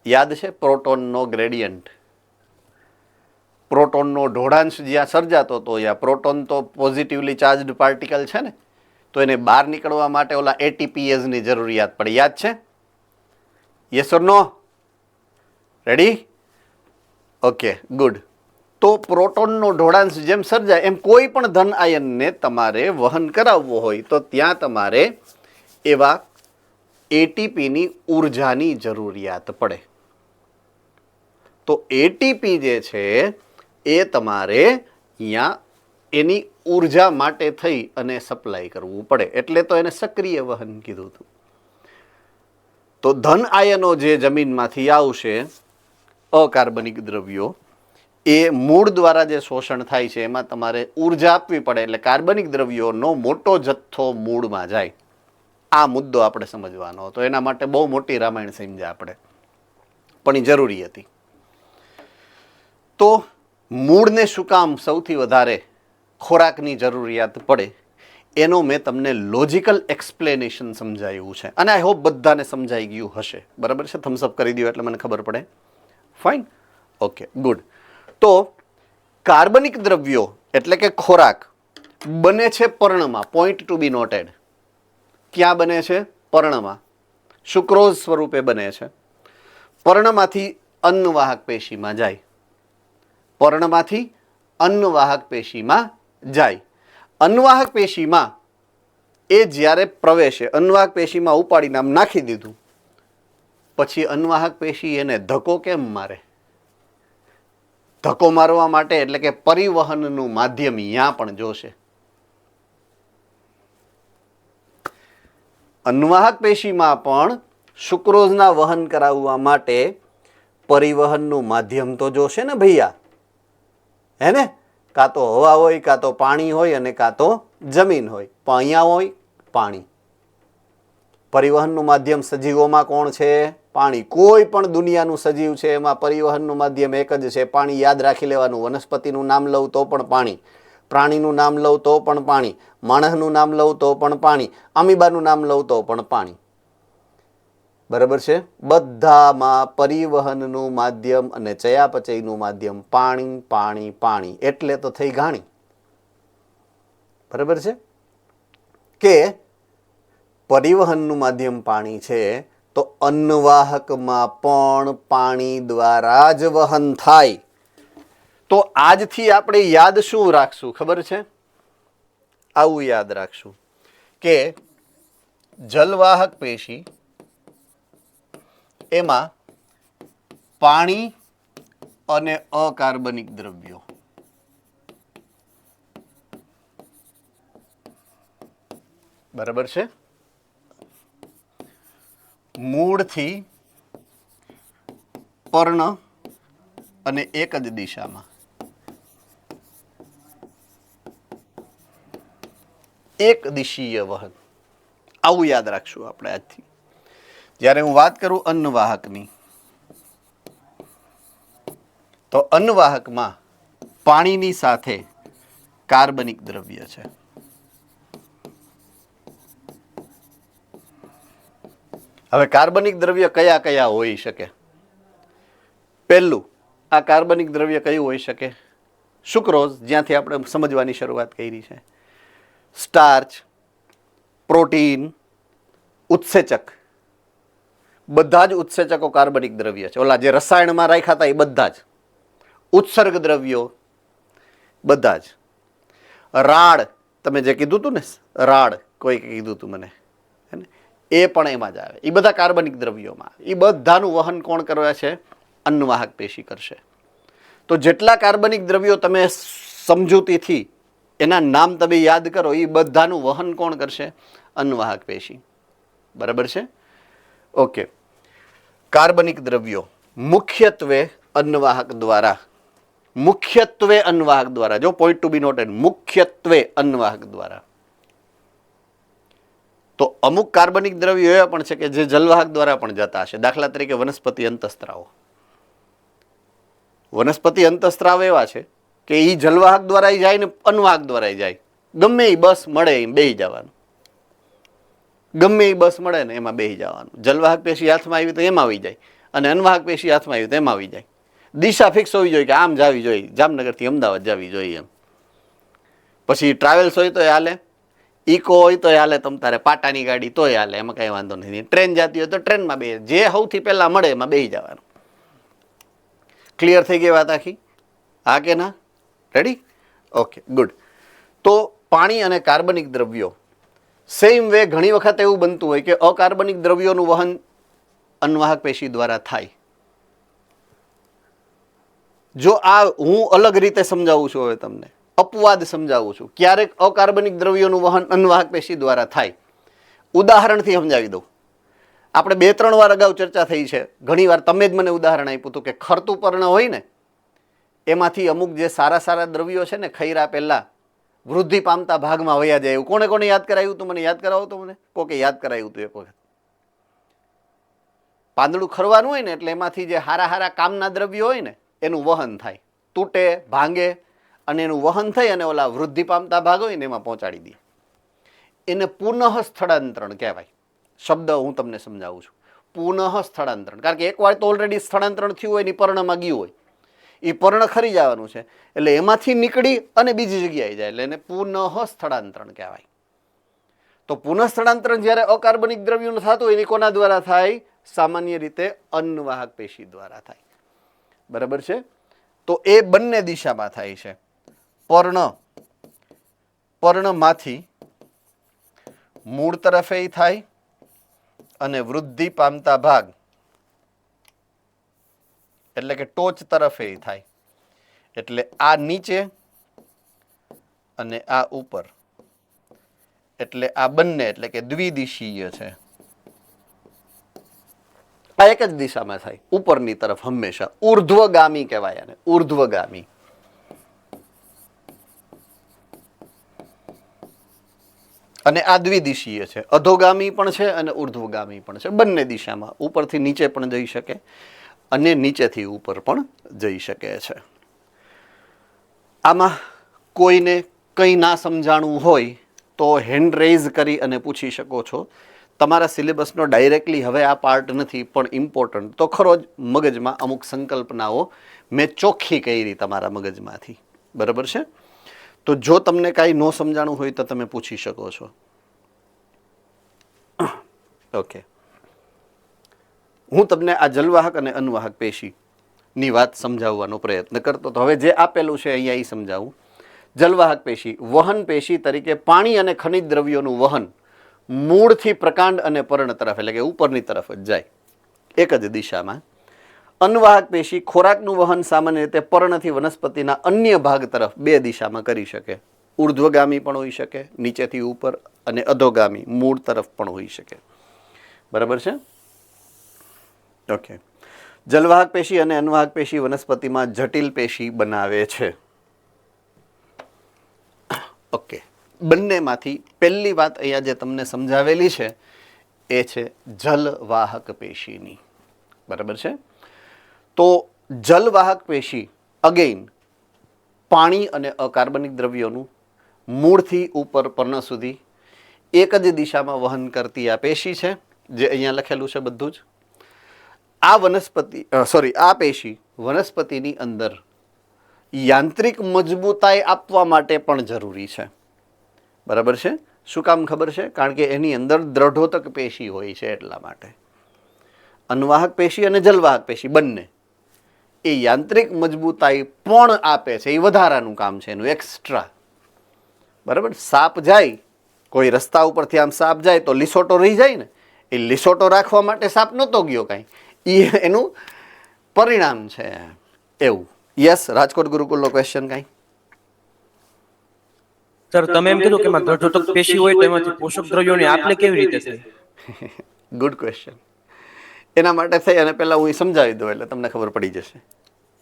યાદ છે પ્રોટોનનો ગ્રેડિયન્ટ? પ્રોટોનનો ઢોળાંશ જ્યાં સર્જાતો હતો, યા પ્રોટોન તો પોઝિટિવલી ચાર્જડ પાર્ટિકલ છે ને, તો એને બહાર નીકળવા માટે ઓલા એટીપીએઝની જરૂરિયાત પડે. યાદ છે? Yes or no? Ready? Okay, good. તો પ્રોટોનનો ઢોળાંશ જેમ સર્જાય એમ કોઈ પણ ધન આયનને તમારે વહન કરાવવો હોય તો ત્યાં તમારે એવા એટીપીની ઉર્જાની જરૂરિયાત પડે. તો એટીપી જે છે એ તમારે અહીંયા એની ઉર્જા માટે થઈ અને સપ્લાય કરવું પડે, એટલે તો એને સક્રિય વહન કીધું હતું. તો ધન આયનો જે જમીનમાંથી આવશે, અકાર્બનિક દ્રવ્યો, એ મૂળ દ્વારા જે શોષણ થાય છે એમાં તમારે ઉર્જા આપવી પડે, એટલે કાર્બનિક દ્રવ્યોનો મોટો જથ્થો મૂળમાં જાય. આ મુદ્દો આપણે સમજવાનો હતો. એના માટે બહુ મોટી રામાયણ સમજ્યા આપણે, પણ એ જરૂરી હતી. તો મૂળને શું કામ સૌથી વધારે ખોરાકની જરૂરિયાત પડે એનો મેં તમને લોજિકલ એક્સપ્લેનેશન સમજાવ્યું છે, અને આઈ હોપ બધાને સમજાઈ ગયું હશે. બરાબર છે? થમ્સઅપ કરી દો એટલે મને ખબર પડે. Fine, okay, good. તો કાર્બનિક દ્રવ્યો એટલે કે ખોરાક બને છે પર્ણમાં. પોઈન્ટ ટુ બી નોટેડ. ક્યાં બને છે? પર્ણમાં. સુક્રોઝ સ્વરૂપે બને છે. પર્ણમાંથી અન્નવાહક પેશીમાં જાય. પર્ણમાંથી અન્નવાહક પેશીમાં જાય. અન્નવાહક પેશીમાં એ જ્યારે પ્રવેશે, અન્નવાહક પેશીમાં ઉપાડીને આમ નાખી દીધું, પછી અન્નવાહક પેશી એને ધક્કો કેમ મારે? ધક્કો મારવા માટે એટલે કે પરિવહનનું માધ્યમ ત્યાં પણ જોશે. અન્નવાહક પેશીમાં પણ સુક્રોઝના વહન કરાવવા માટે પરિવહનનું માધ્યમ તો જોશે ને ભૈયા, હે ને? કાં તો હવા હોય, કાં તો પાણી હોય, અને કાં તો જમીન હોય. પણ અહીંયા હોય પાણી. પરિવહનનું માધ્યમ સજીવોમાં કોણ છે? પાણી. કોઈ પણ દુનિયાનું સજીવ છે એમાં પરિવહનનું માધ્યમ એક જ છે, પાણી. યાદ રાખી લેવાનું. વનસ્પતિનું નામ લઉં તો પણ પાણી, પ્રાણીનું નામ લઉં તો પણ પાણી, માણસનું નામ લઉં તો પણ પાણી, અમીબાનું નામ લઉં તો પણ પાણી. બરાબર છે? બધામાં પરિવહનનું માધ્યમ અને ચયાપચયનું માધ્યમ પાણી, પાણી, પાણી. એટલે તો થઈ ઘાણી. બરાબર છે? કે પરિવહનનું માધ્યમ પાણી છે, તો અન્નવાહકમાં પણ પાણી દ્વારા જ વહન થાય. તો આજથી આપણે યાદ શું રાખશું ખબર છે? આવું યાદ રાખશું કે જલવાહક પેશી એમાં પાણી અને અકાર્બનિક દ્રવ્યો, બરાબર છે, મૂળથી પર્ણ અને એક જ દિશામાં એક દિશીય વહન. આવું યાદ રાખશું આપણે આજથી. જ્યારે હું વાત કરું અન્નવાહકની, તો અન્નવાહકમાં પાણીની સાથે કાર્બનિક દ્રવ્ય છે. હવે કાર્બનિક દ્રવ્ય કયા કયા હોઈ શકે? પહેલું, આ કાર્બનિક દ્રવ્ય કયું હોઈ શકે? સુક્રોઝ, જ્યાંથી આપણે સમજવાની શરૂઆત કરી છે. સ્ટાર્ચ, પ્રોટીન, ઉત્સેચક, બધા જ ઉત્સેચકો કાર્બનિક દ્રવ્ય છે. ઓલા જે રસાયણમાં રાખ્યા હતા એ બધા જ. ઉત્સર્ગ દ્રવ્યો બધા જ. રાડ, તમે જે કીધું હતું ને, રાડ કોઈ કીધું હતું મને, એ પણ એમાં જ આવે. એ બધા કાર્બનિક દ્રવ્યોમાં. એ બધાનું વહન કોણ કરે છે? અન્નવાહક પેશી કરશે. તો જેટલા કાર્બનિક દ્રવ્યો તમે સમજૂતીથી એના નામ તમે યાદ કરો, એ બધાનું વહન કોણ કરશે? અન્નવાહક પેશી. બરાબર છે? ઓકે. કાર્બનિક દ્રવ્યો મુખ્યત્વે અન્નવાહક દ્વારા, જો પોઈન્ટ ટુ બી નોટેડ, મુખ્યત્વે અન્નવાહક દ્વારા. તો અમુક કાર્બનિક દ્રવ્યો એવા પણ છે કે જે જલવાહક દ્વારા પણ જતા હશે. દાખલા તરીકે વનસ્પતિ અંતઃસ્ત્રાવો. વનસ્પતિ અંતઃસ્ત્રાવ એવા છે કે એ જલવાહક દ્વારા જાય ને અન્નવાહક દ્વારા જાય. ગમે એ બસ મળે એમ બેસી જવાનું, ગમે એ બસ મળે ને એમાં બેસી જવાનું. જલવાહક પેશી હાથમાં આવી તો એમાં આવી જાય, અને અન્નવાહક પેશી હાથમાં આવી તો એમાં આવી જાય. દિશા ફિક્સ હોવી જોઈએ કે આમ જાવી જોઈએ, જામનગરથી અમદાવાદ જાવી જોઈએ એમ. પછી ટ્રાવેલ્સ હોય તો હાલે, ઇકો હોય તો હાલે, તમ તારે પાટાની ગાડી તોય હાલે, એમાં કઈ વાંધો નથી. ટ્રેન જતી હોય તો ટ્રેનમાં બે, જે સૌથી પહેલા મળે એમાં બેસી જવાનું. ક્લિયર થઈ ગઈ વાત આખી? હા કે ના? રેડી? Okay, good. તો પાણી અને કાર્બનિક દ્રવ્યો સેમ વે ઘણી વખત એવું બનતું હોય કે અકાર્બનિક દ્રવ્યોનું વહન અન્નવાહક પેશી દ્વારા થાય. જો આ હું અલગ રીતે સમજાવું છું, હવે તમને અપવાદ સમજાવું છું. ક્યારેક અકાર્બનિક દ્રવ્યોનું વહન અન્નવાહક પેશી દ્વારા થાય. ઉદાહરણથી સમજાવી દઉં. આપણે 2-3 વાર અગાઉ ચર્ચા થઈ છે. ઘણી વાર તમે જ મને ઉદાહરણ આપ્યું હતું કે ખરતું પર્ણ હોય ને, એમાંથી અમુક જે સારા સારા દ્રવ્યો છે ને, ખૈરા પહેલા વૃદ્ધિ પામતા ભાગમાં વયા જાય. એવું કોને કોને યાદ કરાયું હતું? મને યાદ કરાવો તો. મને કોકે યાદ કરાયું હતું એક વખત. પાંદડું ખરવાનું હોય ને એટલે એમાંથી જે હારા હારા કામના દ્રવ્યો હોય ને એનું વહન થાય, તૂટે, ભાંગે, અને એનું વહન થઈ અને ઓલા વૃદ્ધિ પામતા ભાગ હોય ને એમાં પહોંચાડી દે. એને પુનઃ સ્થળાંતરણ કહેવાય. શબ્દ હું તમને સમજાવું છું. પુનઃ સ્થળાંતરણ. કારણ કે એકવાર તો ઓલરેડી સ્થળાંતરણ થયું હોય ને પર્ણમાં ગયું હોય, એ પર્ણ ખરી જવાનું છે, એટલે એમાંથી નીકળી અને બીજી જગ્યાએ જાય, એટલે એને પુનઃ સ્થળાંતરણ કહેવાય. તો પુનઃ સ્થળાંતરણ જ્યારે અકાર્બનિક દ્રવ્યોનું થતું હોય, એની કોના દ્વારા થાય? સામાન્ય રીતે અન્નવાહક પેશી દ્વારા થાય. બરાબર છે? તો એ બંને દિશામાં થાય છે. પર્ણમાંથી મૂળ તરફે થાય અને વૃદ્ધિ પામતા ભાગ એટલે કે ટોચ તરફે થાય. એટલે આ નીચે અને આ ઉપર, એટલે આ બંને એટલે કે દ્વિદિશીય છે. આ એક જ દિશામાં થાય, ઉપરની તરફ હંમેશા. ઉર્ધ્વગામી કહેવાય આને, ઉર્ધ્વગામી. અને આ દ્વિદિશીય છે. અધોગામી પણ છે અને ઉર્ધ્વગામી પણ છે. બંને દિશામાં, ઉપરથી નીચે પણ જઈ શકે અને નીચેથી ઉપર પણ જઈ શકે છે. આમાં કોઈને કંઈ ના સમજાણું હોય તો હેન્ડ રેઝ કરી અને પૂછી શકો છો. તમારા સિલેબસનો ડાયરેક્ટલી હવે આ પાર્ટ નથી, પણ ઇમ્પોર્ટન્ટ તો ખરો જ. મગજમાં અમુક સંકલ્પનાઓ મેં ચોખ્ખી કરી તમારા મગજમાંથી. બરાબર છે? તો જો તમને કાંઈ ન સમજાણું હોય તો તમે પૂછી શકો છો. ઓકે, હું તમને આ જલવાહક અને અન્નવાહક પેશીની વાત સમજાવવાનો પ્રયત્ન કરતો. તો હવે જે આપેલું છે અહીંયા એ સમજાવું. જલવાહક પેશી વહન પેશી તરીકે પાણી અને ખનિજ દ્રવ્યોનું વહન મૂળથી પ્રકાંડ અને પર્ણ તરફ, એટલે કે ઉપરની તરફ જ જાય, એક જ દિશામાં. અન્નવાહક પેશી ખોરાકનું વહન સામાન્ય રીતે પર્ણથી વનસ્પતિના અન્ય ભાગ તરફ 2 દિશામાં કરી શકે. ઉર્ધ્વગામી પણ હોઈ શકે, નીચેથી ઉપર, અને અધોગામી મૂળ તરફ પણ હોઈ શકે. બરાબર છે? ઓકે. જલવાહક પેશી અને અન્નવાહક પેશી વનસ્પતિમાં જટિલ પેશી બનાવે છે. ઓકે, બંનેમાંથી પહેલી વાત અહીંયા જે તમને સમજાવેલી છે એ છે જલવાહક પેશીની. બરાબર છે? તો જલવાહક પેશી અગેઇન પાણી અને અકાર્બનિક દ્રવ્યોનું મૂળથી ઉપર પર્ણ સુધી એક જ દિશામાં વહન કરતી આ પેશી છે, જે અહીંયા લખેલું છે બધું જ. આ પેશી વનસ્પતિની અંદર યાંત્રિક મજબૂતાઈ આપવા માટે પણ જરૂરી છે. બરાબર છે? શું કામ ખબર છે? કારણ કે એની અંદર દ્રઢોતક પેશી હોય છે, એટલા માટે. અન્નવાહક પેશી અને જલવાહક પેશી બંને એ યાંત્રિક મજબૂતાઈ પણ આપે છે. એ વધારાનું કામ છે એનું, એક્સ્ટ્રા. બરાબર? સાપ જાય, કોઈ રસ્તા ઉપરથી આમ સાપ જાય તો લીસોટો રહી જાય ને, એ લીસોટો રાખવા માટે સાપ નહોતો ગયો કાંઈ, એ એનું પરિણામ છે એવું. યસ, રાજકોટ ગુરુકુલનો ક્વેશ્ચન કાંઈ? સર તમે એમ કીધું કે એમાં દ્રઢોતક પેશી હોય તો એમાંથી પોષક દ્રવ્યોની આપલે કેવી રીતે થાય? Good question. એના માટે થઈ અને પહેલાં હું એ સમજાવી દઉં એટલે તમને ખબર પડી જશે.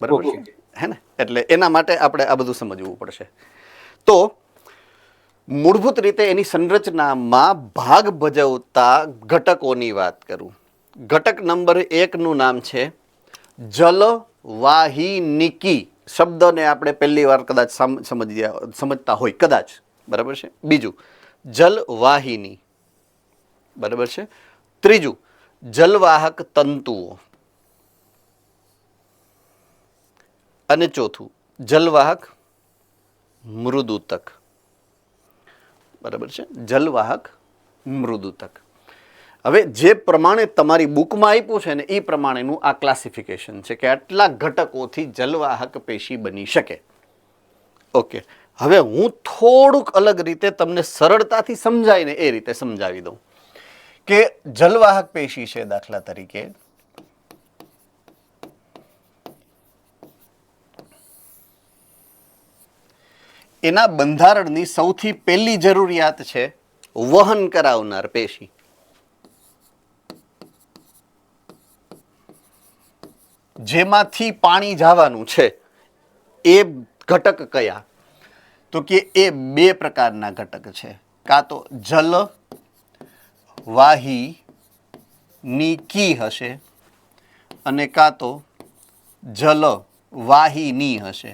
બરાબર છે, હે ને? એટલે એના માટે આપણે આ બધું સમજવું પડશે. તો મૂળભૂત રીતે એની સંરચનામાં ભાગ ભજવતા ઘટકોની વાત કરું. ઘટક નંબર 1 નું નામ છે જલવાહિનીકી. શબ્દને આપણે પહેલી વાર કદાચ સમજતા હોય કદાચ, બરાબર છે. બીજું જલવાહિની, બરાબર છે. ત્રીજું જલવાહક તંતુઓ, અને ચોથું જલવાહક મૃદુતક, બરાબર છે. જલવાહક મૃદુતક. હવે જે પ્રમાણે તમારી બુકમાં આપ્યું છે ને એ પ્રમાણેનું આ ક્લાસિફિકેશન છે કે આટલા ઘટકોથી જલવાહક પેશી બની શકે. ઓકે, હવે હું થોડુંક અલગ રીતે તમને સરળતાથી સમજાય ને એ રીતે સમજાવી દઉં કે જલવાહક પેશી છે દાખલા તરીકે, એના બંધારણની સૌથી પહેલી જરૂરિયાત છે વહન કરાવનાર પેશી. જેમાંથી પાણી જવાનું છે એ ઘટક કયા? તો કે એ બે પ્રકારના ઘટક છે. કાં તો જલવાહિનીકી હશે અને કાં તો જલવાહિની હશે.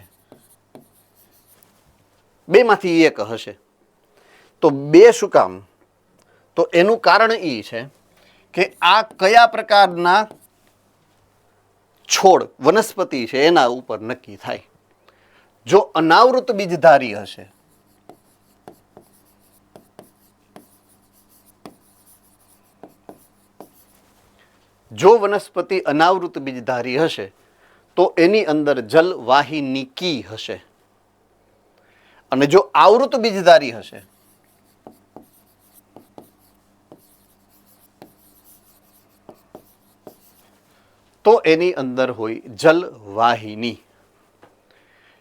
બેમાંથી એક હશે. તો બે શું કામ? તો એનું કારણ એ છે કે આ કયા પ્રકારના છોડ વનસ્પતિ છે એના ઉપર નક્કી થાય. જો અનાવૃત બીજધારી હશે, જો વનસ્પતિ અનાવૃત બીજધારી હશે તો એની અંદર જલવાહિનીકી હશે, અને જો આવૃત બીજધારી હશે તો એની અંદર હોય જલવાહિની.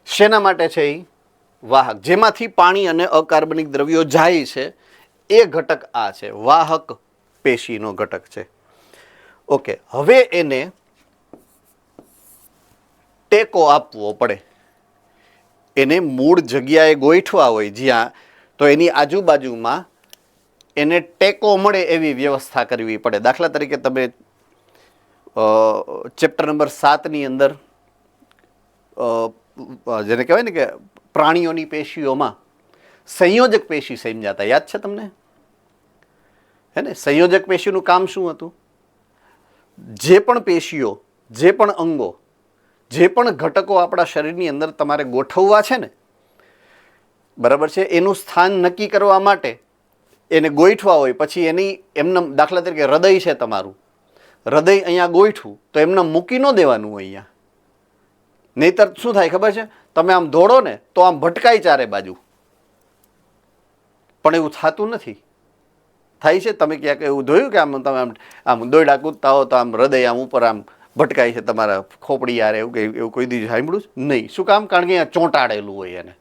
શેના માટે છે? એ વાહક, જેમાંથી પાણી અને અકાર્બનિક દ્રવ્યો જાય છે એ ઘટક આ છે, વાહક પેશીનો ઘટક છે. ઓકે, હવે એને ટેકો આપવો પડે. એને મૂળ જગ્યાએ ગોઠવા હોય જ્યાં, તો એની આજુબાજુમાં એને ટેકો મળે એવી વ્યવસ્થા કરવી પડે. દાખલા તરીકે તમે ચેપ્ટર નંબર 7ની અંદર જેને કહેવાય ને કે પ્રાણીઓની પેશીઓમાં સંયોજક પેશી સમજ્યા હતા, યાદ છે તમને? હે ને? સંયોજક પેશીનું કામ શું હતું? જે પણ પેશીઓ, જે પણ અંગો, જે પણ ઘટકો આપણા શરીરની અંદર તમારે ગોઠવવા છે ને, બરાબર છે, એનું સ્થાન નક્કી કરવા માટે એને ગોઠવા હોય. પછી એની એમને દાખલા તરીકે હૃદય છે તમારું, હૃદય અહીંયા ગોઠવું તો એમને મૂકી ન દેવાનું હોય અહીંયા. નહીતર શું થાય ખબર છે? તમે આમ દોડો ને તો આમ ભટકાય ચારે બાજુ, પણ એવું થતું નથી. થાય છે? તમે ક્યાંક એવું જોયું કે આમ તમે આમ દોયડા કૂદતા હો તો આમ હૃદય આમ ઉપર આમ ભટકાય છે તમારા ખોપડી યાર, એવું કોઈ દી સાંભળ્યું જ નહીં. શું કામ? કારણ કે અહીંયા ચોંટાડેલું હોય, એને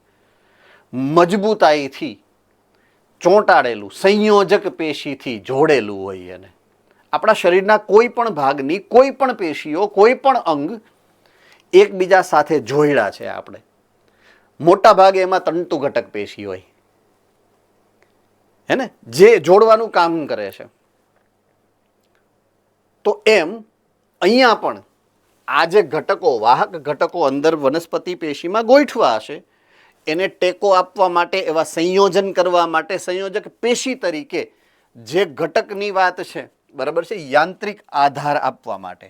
મજબૂતાઈથી ચોંટાડેલું, સંયોજક પેશીથી જોડેલું હોય. એને આપણા શરીરના કોઈ પણ ભાગની કોઈ પણ પેશીઓ, કોઈ પણ અંગ એકબીજા સાથે જોડ્યા છે આપણે. મોટા ભાગે એમાં તંતુ ઘટક પેશી હોય, હે ને, જે જોડવાનું કામ કરે છે. તો એમ અહીંયા પણ આ જે ઘટકો, વાહક ઘટકો અંદર વનસ્પતિ પેશીમાં ગોઠવા હશે, એને ટેકો આપવા માટે, એવા સંયોજન કરવા માટે, સંયોજક પેશી તરીકે જે ઘટકની વાત છે, બરાબર છે, યાંત્રિક આધાર આપવા માટે.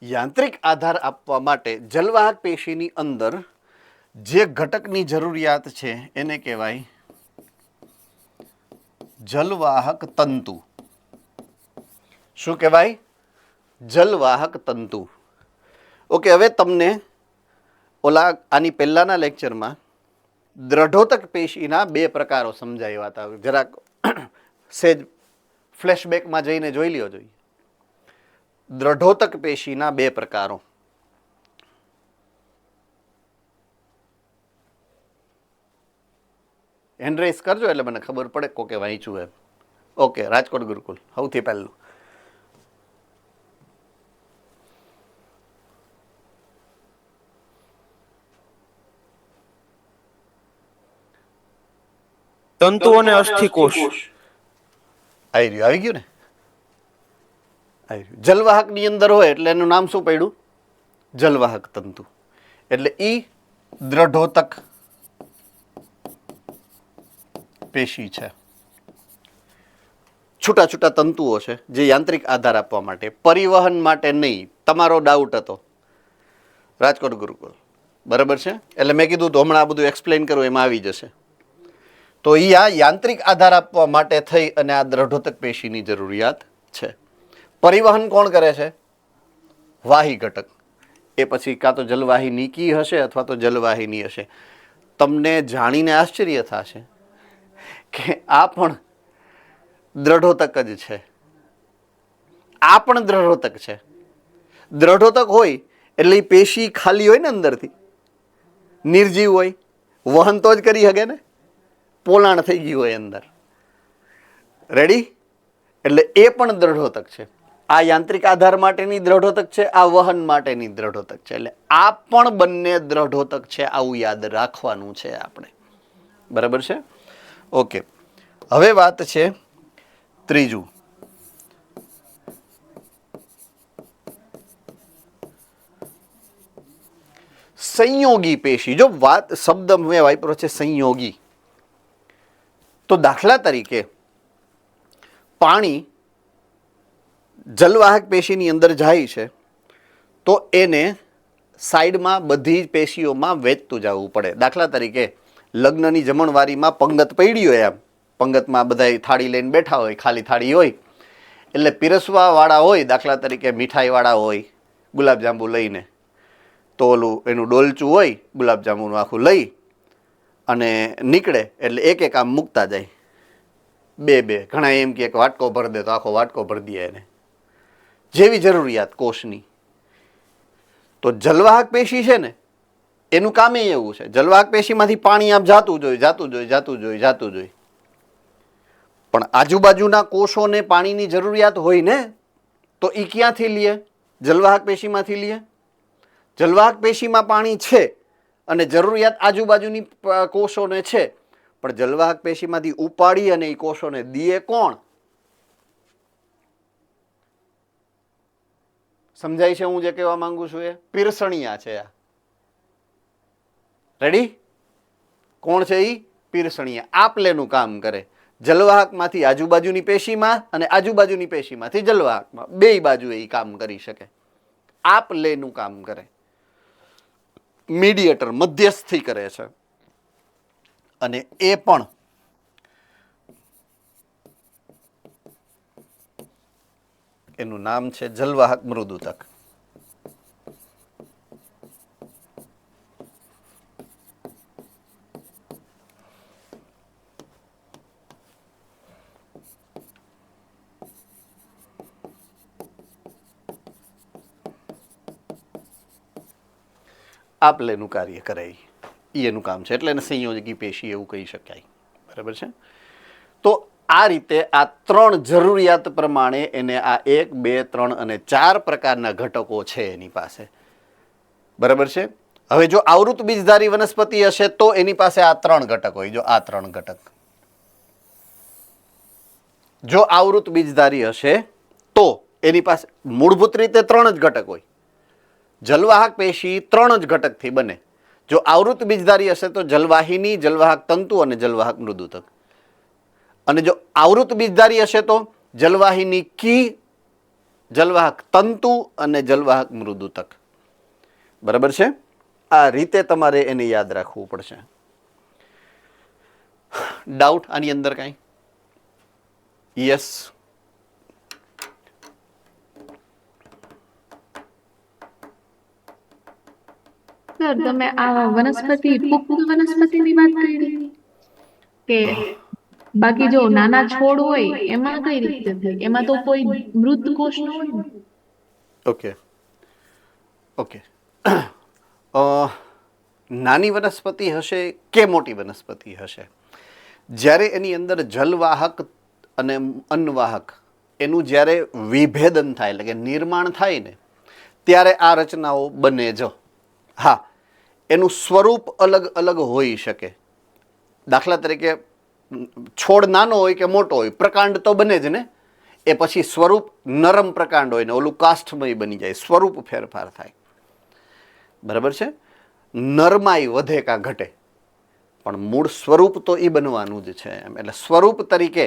યાંત્રિક આધાર આપવા માટે જલવાહક પેશીની અંદર જે ઘટકની જરૂરિયાત છે એને કહેવાય જલવાહક તંતુ. શું કહેવાય? જલવાહક તંતુ. ઓકે, હવે તમને આની પહેલાના લેક્ચરમાં દ્રઢોતક પેશીના બે પ્રકારો સમજાવ્યા હતા. જરાક સેજ ફ્લેશબેકમાં જઈને જોઈ લ્યો જોઈએ. દ્રઢોતક પેશીના 2 પ્રકારો. હેન્ડ રેઝ કરજો એટલે મને ખબર પડે કોકે વાંચ્યું એમ. ઓકે, રાજકોટ ગુરુકુલ સૌથી પહેલું. તંતુ અને અસ્થિકોષ. આવી ગયું ને? આવી ગયું. જલવાહકની અંદર હોય એટલે એનું નામ શું પડ્યું? જલવાહક તંતુ. એટલે ઈ દ્રઢોતક પેશી છે. છૂટા છૂટા તંતુઓ છે જે યાંત્રિક આધાર આપવા માટે, પરિવહન માટે નહીં. તમારો ડાઉટ હતો રાજકોટ ગુરુકુલ, બરાબર છે? એટલે મેં કીધું તો હમણાં આ બધું એક્સપ્લેન કરું એમાં આવી જશે. તો એ આ યાંત્રિક આધાર આપવા માટે થઈ અને આ દ્રઢોતક પેશીની જરૂરિયાત છે. પરિવહન કોણ કરે છે? વાહી ઘટક. એ પછી કાં તો જલવાહિની કી હશે અથવા તો જલવાહિની હશે. તમને જાણીને આશ્ચર્ય થશે કે આ પણ દ્રઢોતક જ છે. આ પણ દ્રઢોતક છે. દ્રઢોતક હોય એટલે એ પેશી ખાલી હોય ને, અંદરથી નિર્જીવ હોય, વહન તો જ કરી શકે ને, પોલાણ થઈ ગયું હોય અંદર. રેડી? એટલે એ પણ દ્રઢોતક છે. આ યાંત્રિક આધાર માટેની દ્રઢોતક છે, આ વહન માટેની દ્રઢોતક છે. એટલે આ પણ બંને દ્રઢોતક છે. આવું યાદ રાખવાનું છે આપણે, બરાબર છે? ઓકે, હવે વાત છે ત્રીજું. સંયોગી પેશી. જો વાત શબ્દ મેં વાપર્યો છે સંયોગી, તો દાખલા તરીકે પાણી જલવાહક પેશીની અંદર જાય છે તો એને સાઈડમાં બધી પેશીઓમાં વહેંચતું જવું પડે. દાખલા તરીકે લગ્નની જમણવારીમાં પંગત પડી હોય, એમ પંગતમાં બધા થાળી લઈને બેઠા હોય, ખાલી થાળી હોય, એટલે પીરસવાવાળા હોય, દાખલા તરીકે મીઠાઈવાળા હોય, ગુલાબજાંબુ લઈને, તો ઓલું એનું ડોલચું હોય ગુલાબજાંબુનું આખું લઈ અને નીકળે એટલે એક એક આમ મૂકતા જાય, બે બે. ઘણા એમ કે એક વાટકો ભરી દે તો આખો વાટકો ભરી દે એને, જેવી જરૂરિયાત કોષની. તો જલવાહક પેશી છે ને, એનું કામ એવું છે. જલવાહક પેશીમાંથી પાણી આમ જાતું જોઈએ, જાતું જોઈએ, જાતું જોઈએ, જાતું જોઈએ. પણ આજુબાજુના કોષોને પાણીની જરૂરિયાત હોય ને, તો એ ક્યાંથી લે? જલવાહક પેશીમાંથી લે. જલવાહક પેશીમાં પાણી છે અને જરૂરિયાત આજુબાજુની કોષોને છે, પણ જલવાહક પેશીમાંથી ઉપાડી અને એ કોષોને દીએ કોણ? સમજાય છે હું જે કહેવા માંગુ છું? એ પીરસણિયા છે. આ રેડી? કોણ છે? એ પીરસણિયા. આપલેનું કામ કરે. જલવાહકમાંથી આજુબાજુની પેશીમાં અને આજુબાજુની પેશીમાંથી જલવાહકમાં, બે બાજુએ એ કામ કરી શકે. આપલેનું કામ કરે. મીડિયેટર, મધ્યસ્થી કરે છે. અને એ પણ એનું નામ છે જલવાહક મૃદુતક. આપલેનું કાર્ય કરે એ એનું કામ છે, એટલે એને સંયોજકી પેશી એવું કહી શકાય, બરાબર છે? તો આ રીતે આ 3 જરૂરિયાત પ્રમાણે એને આ 1, 2, 3 અને 4 પ્રકારના ઘટકો છે એની પાસે, બરાબર છે? હવે જો આવૃત બીજધારી વનસ્પતિ હશે તો એની પાસે આ 3 ઘટક હોય. જો આ 3 ઘટક, જો આવૃત બીજધારી હશે તો એની પાસે મૂળભૂત રીતે 3 જ ઘટક હોય. જલવાહક પેશી 3 જ ઘટકથી બને. જો આવૃત બીજધારી હશે તો જલવાહિની, જલવાહક તંતુ અને જલવાહક મૃદુતક. અને જો આવૃત બીજધારી હશે તો જલવાહિની કી, જલવાહક તંતુ અને જલવાહક મૃદુતક, બરાબર છે? આ રીતે તમારે એને યાદ રાખવું પડશે. ડાઉટ આની અંદર કાંઈ? યસ? સર, તમે આ વનસ્પતિ પુખ્ત વનસ્પતિની વાત કરી કે બાકી જો નાના છોડ હોય એમાં કઈ રીતે થાય? એમાં તો કોઈ મૃત કોષ ન હોય ને. ઓકે ઓકે નાની વનસ્પતિ હશે કે મોટી વનસ્પતિ હશે, જ્યારે એની અંદર જલવાહક અને અન્નવાહક એનું જ્યારે વિભેદન થાય એટલે કે નિર્માણ થાય ને ત્યારે આ રચનાઓ બને જ. હા, એનું સ્વરૂપ અલગ અલગ હોઈ શકે. દાખલા તરીકે છોડ નાનો હોય કે મોટો હોય, પ્રકાંડ તો બને જ ને. એ પછી સ્વરૂપ નરમ પ્રકાંડ હોય ને ઓલું કાષ્ઠમય બની જાય, સ્વરૂપ ફેરફાર થાય. બરાબર છે? નરમાઈ વધે કાં ઘટે, પણ મૂળ સ્વરૂપ તો એ બનવાનું જ છે. એમ એટલે સ્વરૂપ તરીકે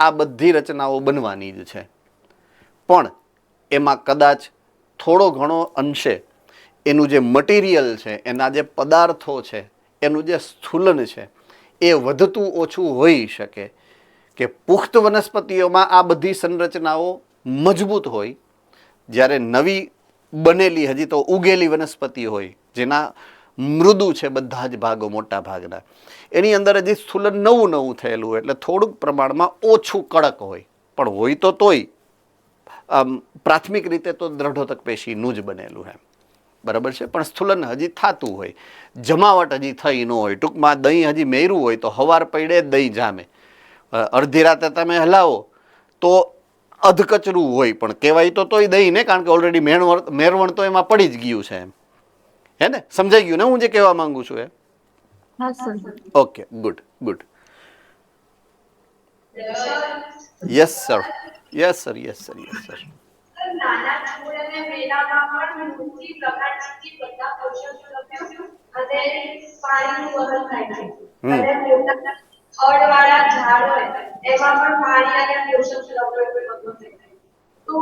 આ બધી રચનાઓ બનવાની જ છે. પણ એમાં કદાચ થોડો ઘણો અંશે એનું જે મટીરિયલ છે, એના જે પદાર્થો છે, એનું જે સ્થૂલન છે એ વધતું ઓછું હોઈ શકે. કે પુખ્ત વનસ્પતિઓમાં આ બધી સંરચનાઓ મજબૂત હોય, જ્યારે નવી બનેલી હજી તો ઉગેલી વનસ્પતિ હોય જેના મૃદુ છે બધા જ ભાગો મોટા ભાગના, એની અંદર હજી સ્થૂલન નવું નવું થયેલું હોય એટલે થોડુંક પ્રમાણમાં ઓછું કડક હોય. પણ હોય તો તોય પ્રાથમિક રીતે તો દ્રઢોતક પેશીનું જ બનેલું એમ. બરાબર છે? પણ સ્થૂલન હજી થતું હોય, જમાવટ હજી થઈ ન હોય. ટૂંકમાં દહીં હજી મેર્યું હોય તો હવાર પડે દહીં જામે. અડધી રાતે તમે હલાવો તો અધકચરું હોય, પણ કહેવાય તો તોય દહીં ને, કારણ કે ઓલરેડી મેરવણ તો એમાં પડી જ ગયું છે એમ. હે ને? સમજાઈ ગયું ને હું જે કહેવા માંગુ છું એ? હા sir. Okay, good good. Yes sir, yes sir, yes sir, yes sir. નાના છોડ અને વેલામાં પણ મુખ્ય પ્રકારથી બધા પોષક દ્રવ્યો અને પાણીનું વહન થાય છે. અને મોટા થડવાળા ઝાડ હોય એમાં પણ પાણી અને પોષક દ્રવ્યોનું વહન થાય છે. તો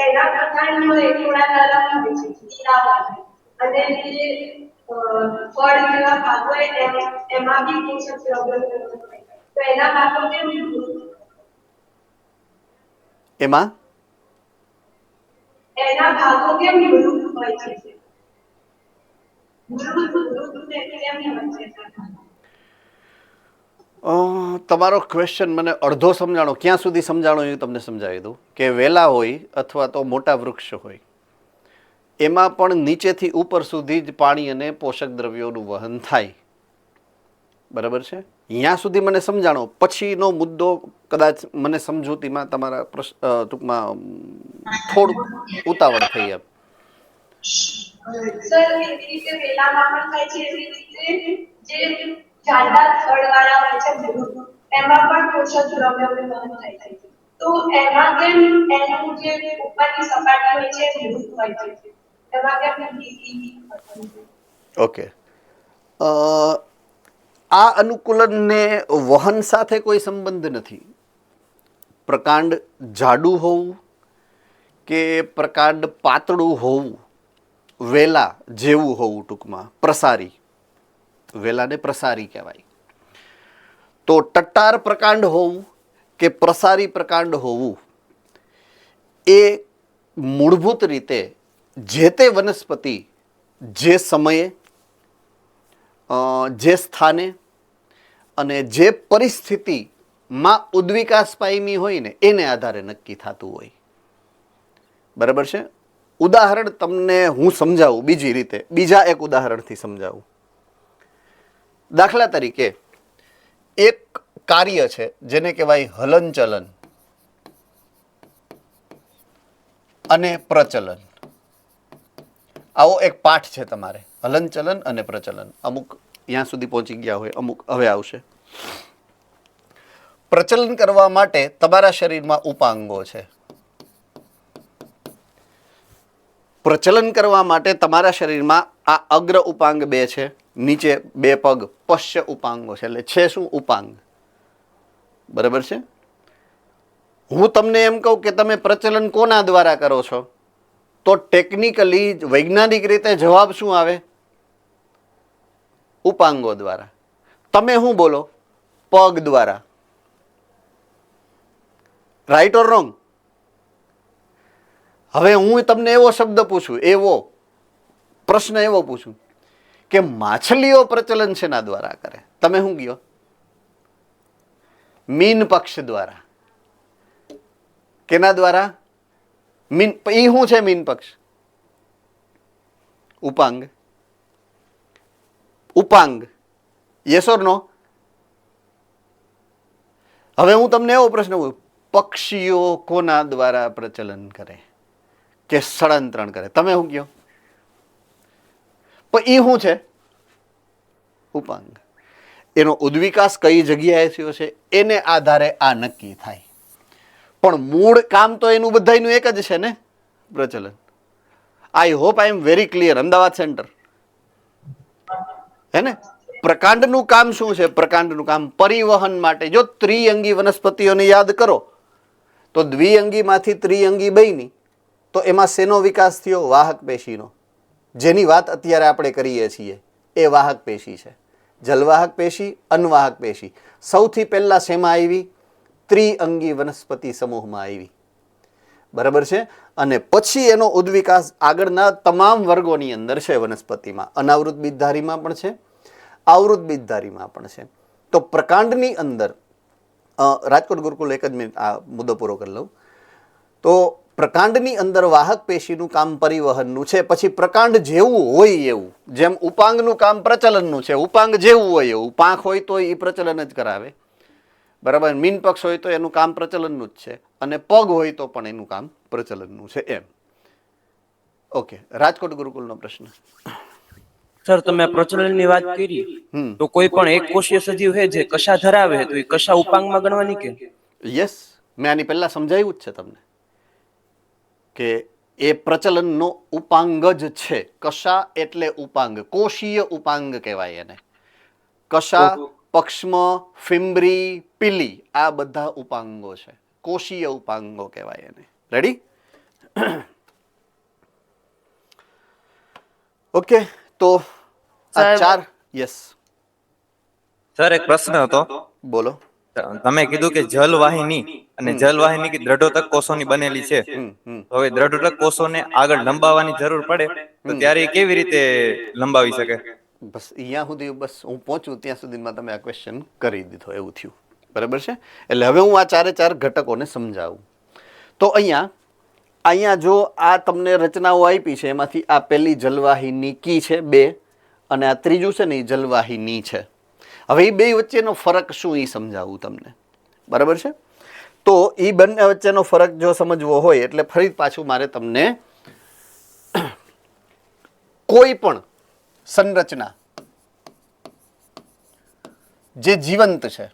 એના પ્રકારની હોય થોડા નરમ હોય છે, ઢીલા હોય છે. અને જે ફળ જેવા ભાગ હોય એમાં બી પોષક દ્રવ્યોનું વહન થાય છે. તો એના ભાગો કેમ એમાં એના ભાગો કેમ મૃત હોય છે? મૃત કેમ હોય છે? તમારો ક્વેશ્ચન મને અડધો સમજાણો. ક્યાં સુધી સમજાણો એ તમને સમજાવી દઉં. કે વેલા હોય અથવા તો મોટા વૃક્ષ હોય, એમાં પણ નીચેથી ઉપર સુધી જ પાણી અને પોષક દ્રવ્યોનું વહન થાય. બરાબર છે? ત્યાં સુધી મને સમજાણો. પછીનો મુદ્દો કદાચ મને સમજૂતીમાં તમારા ટૂંકમાં થોડુંક ઉતાવળ થઈ એમ. સર, એવી રીતે વેલામાં પણ થાય છે, એવી રીતે જે જાડા થડવાળા હોય છે એમાં પણ પોષક દ્રવ્યોનું વહન થાય છે. તો એમાં કેમ એનું જે ઉપરની સપાટી હોય છે મૃત હોય છે? એમાં કેમ ઓકે. આ અનુકૂલનને વહન સાથે કોઈ સંબંધ નથી. પ્રકાંડ જાડું હોવું કે પ્રકાંડ પાતળું હોવું, વેલા જેવું હોવું, ટૂંકમાં પ્રસારી, વેલાને પ્રસારી કહેવાય. તો ટટ્ટાર પ્રકાંડ હોવું કે પ્રસારી પ્રકાંડ હોવું એ મૂળભૂત રીતે જે તે વનસ્પતિ જે સમયે, જે સ્થાને અને જે પરિસ્થિતિમાં ઉદ્વિકાસ પામી હોય ને એને આધારે નક્કી થતું હોય. બરાબર છે? ઉદાહરણ તમને હું સમજાવું બીજી રીતે, બીજા એક ઉદાહરણથી સમજાવું. દાખલા તરીકે એક કાર્ય છે જેને કહેવાય હલનચલન અને પ્રચલન. આવો એક પાઠ છે તમારે, હલનચલન અને પ્રચલન. અમુક ત્યાં સુધી પહોંચી ગયા હોય, અમુક હવે આવશે. પ્રચલન કરવા માટે તમારા શરીરમાં ઉપાંગો છે. પ્રચલન કરવા માટે તમારા શરીરમાં આ અગ્ર ઉપાંગ 2 છે, નીચે 2 પગ પશ્ચ ઉપાંગો છે. એટલે છે શું? ઉપાંગ. બરાબર છે? હું તમને એમ કહું કે તમે પ્રચલન કોના દ્વારા કરો છો, તો ટેકનિકલી વૈજ્ઞાનિક રીતે જવાબ શું આવે? ઉપાંગો દ્વારા. તમે શું બોલો? પગ દ્વારા. Right or wrong? હવે હું તમને એવો શબ્દ પૂછું, એવો પ્રશ્ન એવો પૂછું કે માછલીઓ પ્રચલન શેના દ્વારા કરે? તમે શું કહો? મીન પક્ષ દ્વારા. કેના દ્વારા? મીન. એ શું છે મીન પક્ષ? ઉપાંગ. ઉપાંગ. યસ ઓર નો? હવે હું તમને એવો પ્રશ્ન પૂછું, પક્ષીઓ કોના દ્વારા પ્રચલન કરે કે સ્થળાંતરણ કરે? તમે શું કહો? પણ એ શું છે? ઉપાંગ. એનો ઉદ્વિકાસ કઈ જગ્યાએ થયો છે એને આધારે આ નક્કી થાય, પણ મૂળ કામ તો એનું બધાયનું એક જ છે ને, પ્રચલન. I hope I am very clear. Ahmedabad centre હે ને? પ્રકાંડનું કામ શું છે? પ્રકાંડનું કામ પરિવહન માટે. જો ત્રિઅંગી વનસ્પતિઓને યાદ કરો તો દ્વિઅંગીમાંથી ત્રિઅંગી બની તો એમાં શેનો વિકાસ થયો? વાહક પેશીનો. જેની વાત અત્યારે આપણે કરીએ છીએ એ વાહક પેશી છે. જલવાહક પેશી, અન્વાહક પેશી. સૌથી પહેલા શેમાં આવી? ત્રિઅંગી વનસ્પતિ સમૂહમાં આવી. બરાબર છે. અને પછી એનો ઉદ્વિકાસ આગળના તમામ વર્ગોની અંદર છે વનસ્પતિમાં. અનાવૃત બીજધારીમાં પણ છે, આવૃત બીજધારીમાં પણ છે. તો પ્રકાંડની અંદર રાજકોટ ગુરુકુલ એક જ મિનિટ આ મુદ્દો પૂરો કરી લઉં. તો પ્રકાંડની અંદર વાહક પેશીનું કામ પરિવહનનું છે. પછી પ્રકાંડ જેવું હોય એવું, જેમ ઉપાંગનું કામ પ્રચલનનું છે, ઉપાંગ જેવું હોય એવું. પાંખ હોય તો એ પ્રચલન જ કરાવે, બરાબર. મીન પક્ષ હોય તો એનું કામ પ્રચલનનું જ છે, અને પગ હોય તો પણ એનું કામ પ્રચલનનું છે. એમ. ઓકે, રાજકોટ ગુરુકુલનો પ્રશ્ન. સર તમે પ્રચલનની વાત કરી તો કોઈ પણ એક કોષીય સજીવ છે જે કશા ધરાવે છે તો એ કશા ઉપાંગમાં ગણવાની કે? યસ, મેં આની પહેલા સમજાવ્યું જ છે તમને કે એ પ્રચલનનો ઉપાંગ જ છે. કશા એટલે ઉપાંગ, કોષીય ઉપાંગ કહેવાય એને. કશા, પક્ષ્મ, ફિમ્બ્રી, પીલી, આ બધા ઉપાંગો છે, કોષીય ઉપાંગો કહેવાય એને. રેડી? ઓકે, તો આ ચાર. યસ સર એક પ્રશ્ન હતો. બોલો. તમે કીધું કે જલવાહિની અને જલવાહિની કે દ્રઢોતક કોષોની બનેલી છે. તો હવે દ્રઢોતક કોષોને આગળ લંબાવવાની જરૂર પડે તો ત્યારે એ કેવી રીતે લંબાવી શકે? બસ અહીંયા સુધી, બસ હું પહોંચું ત્યાં સુધીમાં તમે આ ક્વેશ્ચન કરી દીધો એવું થયું. બરાબર છે. એટલે હવે હું આ ચારે ચાર ઘટકોને સમજાવું. તો અહીંયા જો આ તમને રચનાઓ આપી છે એમાંથી આ પહેલી જલવાહિની કી છે 2, અને આ ત્રીજું છે ને એ જલવાહિની છે. હવે એ બે વચ્ચેનો ફરક શું એ સમજાવું તમને. બરાબર છે. તો એ બંને વચ્ચેનો ફરક જો સમજવો હોય એટલે ફરી પાછું મારે તમને કોઈ પણ સંરચના જે જીવંત છે,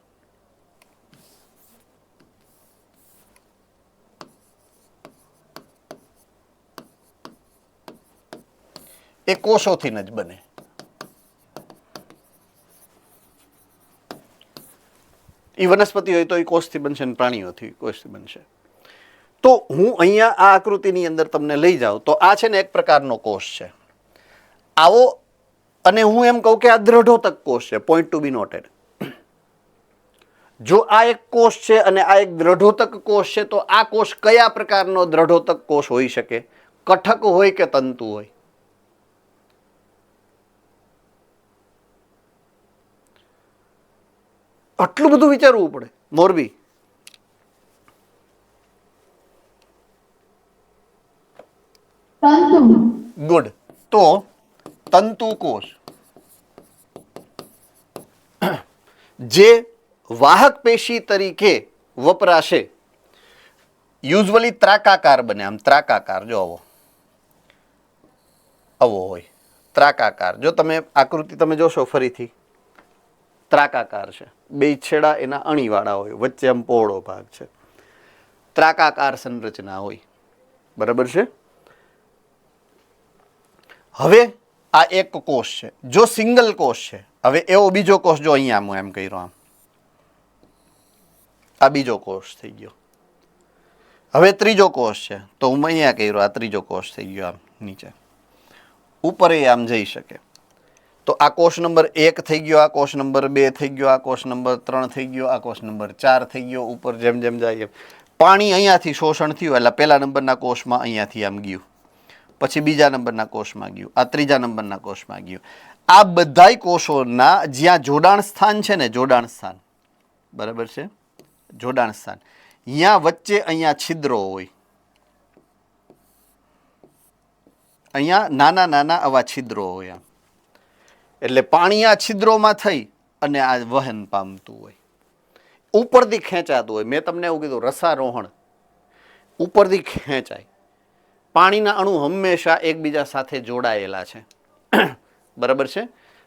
એ કોષોથી જ બને. એ વનસ્પતિ હોય તો એ કોષથી બનશે, અને પ્રાણીઓથી કોષથી બનશે. તો હું અહીંયા આ આકૃતિની અંદર તમને લઈ જાઉં તો આ છે ને એક પ્રકારનો કોષ છે આવો, અને હું એમ કહું કે આ દ્રઢોતક કોષ છે. પોઈન્ટ ટુ બી નોટેડ. જો આ એક કોષ છે અને આ એક દ્રઢોતક કોષ છે, તો આ કોષ કયા પ્રકારનો દ્રઢોતક કોષ હોઈ શકે? કઠક હોય કે તંતુ હોય? આટલું બધું વિચારવું પડે. મોરબી, તંતુ. ગુડ. તો તંતુ કોષ જે વાહક પેશી તરીકે વપરાશે, યુઝ્યુઅલી ત્રાકાકાર બને. આમ ત્રાકાકાર, જો આવો હોય ત્રાકાકાર. જો તમે આકૃતિ તમે જોશો ફરીથી, ત્રાકાકાર છે. બે છેડા એના અણીવાળા હોય, વચ્ચે આમ પહોળો ભાગ છે. ત્રાકાકાર સંરચના હોય. બરાબર છે. હવે આ એક કોષ છે. જો સિંગલ કોષ છે, હવે એવો બીજો કોષ જો અહીંયા હું એમ કર્યો, આમ આ બીજો કોષ થઈ ગયો. હવે ત્રીજો કોષ છે તો હું અહીંયા કર્યો, આ ત્રીજો કોષ થઈ ગયો. આમ નીચે ઉપર એ આમ જઈ શકે. તો આ કોષ નંબર 1 થઈ ગયો, આ કોષ નંબર 2 થઈ ગયો, આ કોષ નંબર 3 થઈ ગયો, આ કોષ નંબર 4 થઈ ગયો. ઉપર જેમ જેમ જાય પાણી અહીંયાથી શોષણ થયું એટલે પહેલા નંબરના કોષમાં અહીંયાથી આમ ગયું, પછી બીજા નંબરના કોષમાં ગયું, આ ત્રીજા નંબરના કોષમાં ગયું. આ બધાય કોષોના જ્યાં જોડાણ સ્થાન છે ને, જોડાણ સ્થાન, બરાબર છે, જોડાણ સ્થાન. અહીંયા વચ્ચે અહીંયા છિદ્રો હોય, અહીંયા નાના નાના આવા છિદ્રો હોય આમ. એટલે પાણી આ છિદ્રોમાં થઈ અને આ વહન પામતું હોય, ઉપરથી ખેંચાતું હોય. મેં તમને એવું કીધું રસારોહણ, ઉપરથી ખેંચાય. પાણીના અણુ હંમેશા એકબીજા સાથે જોડાયેલા છે. બરાબર છે.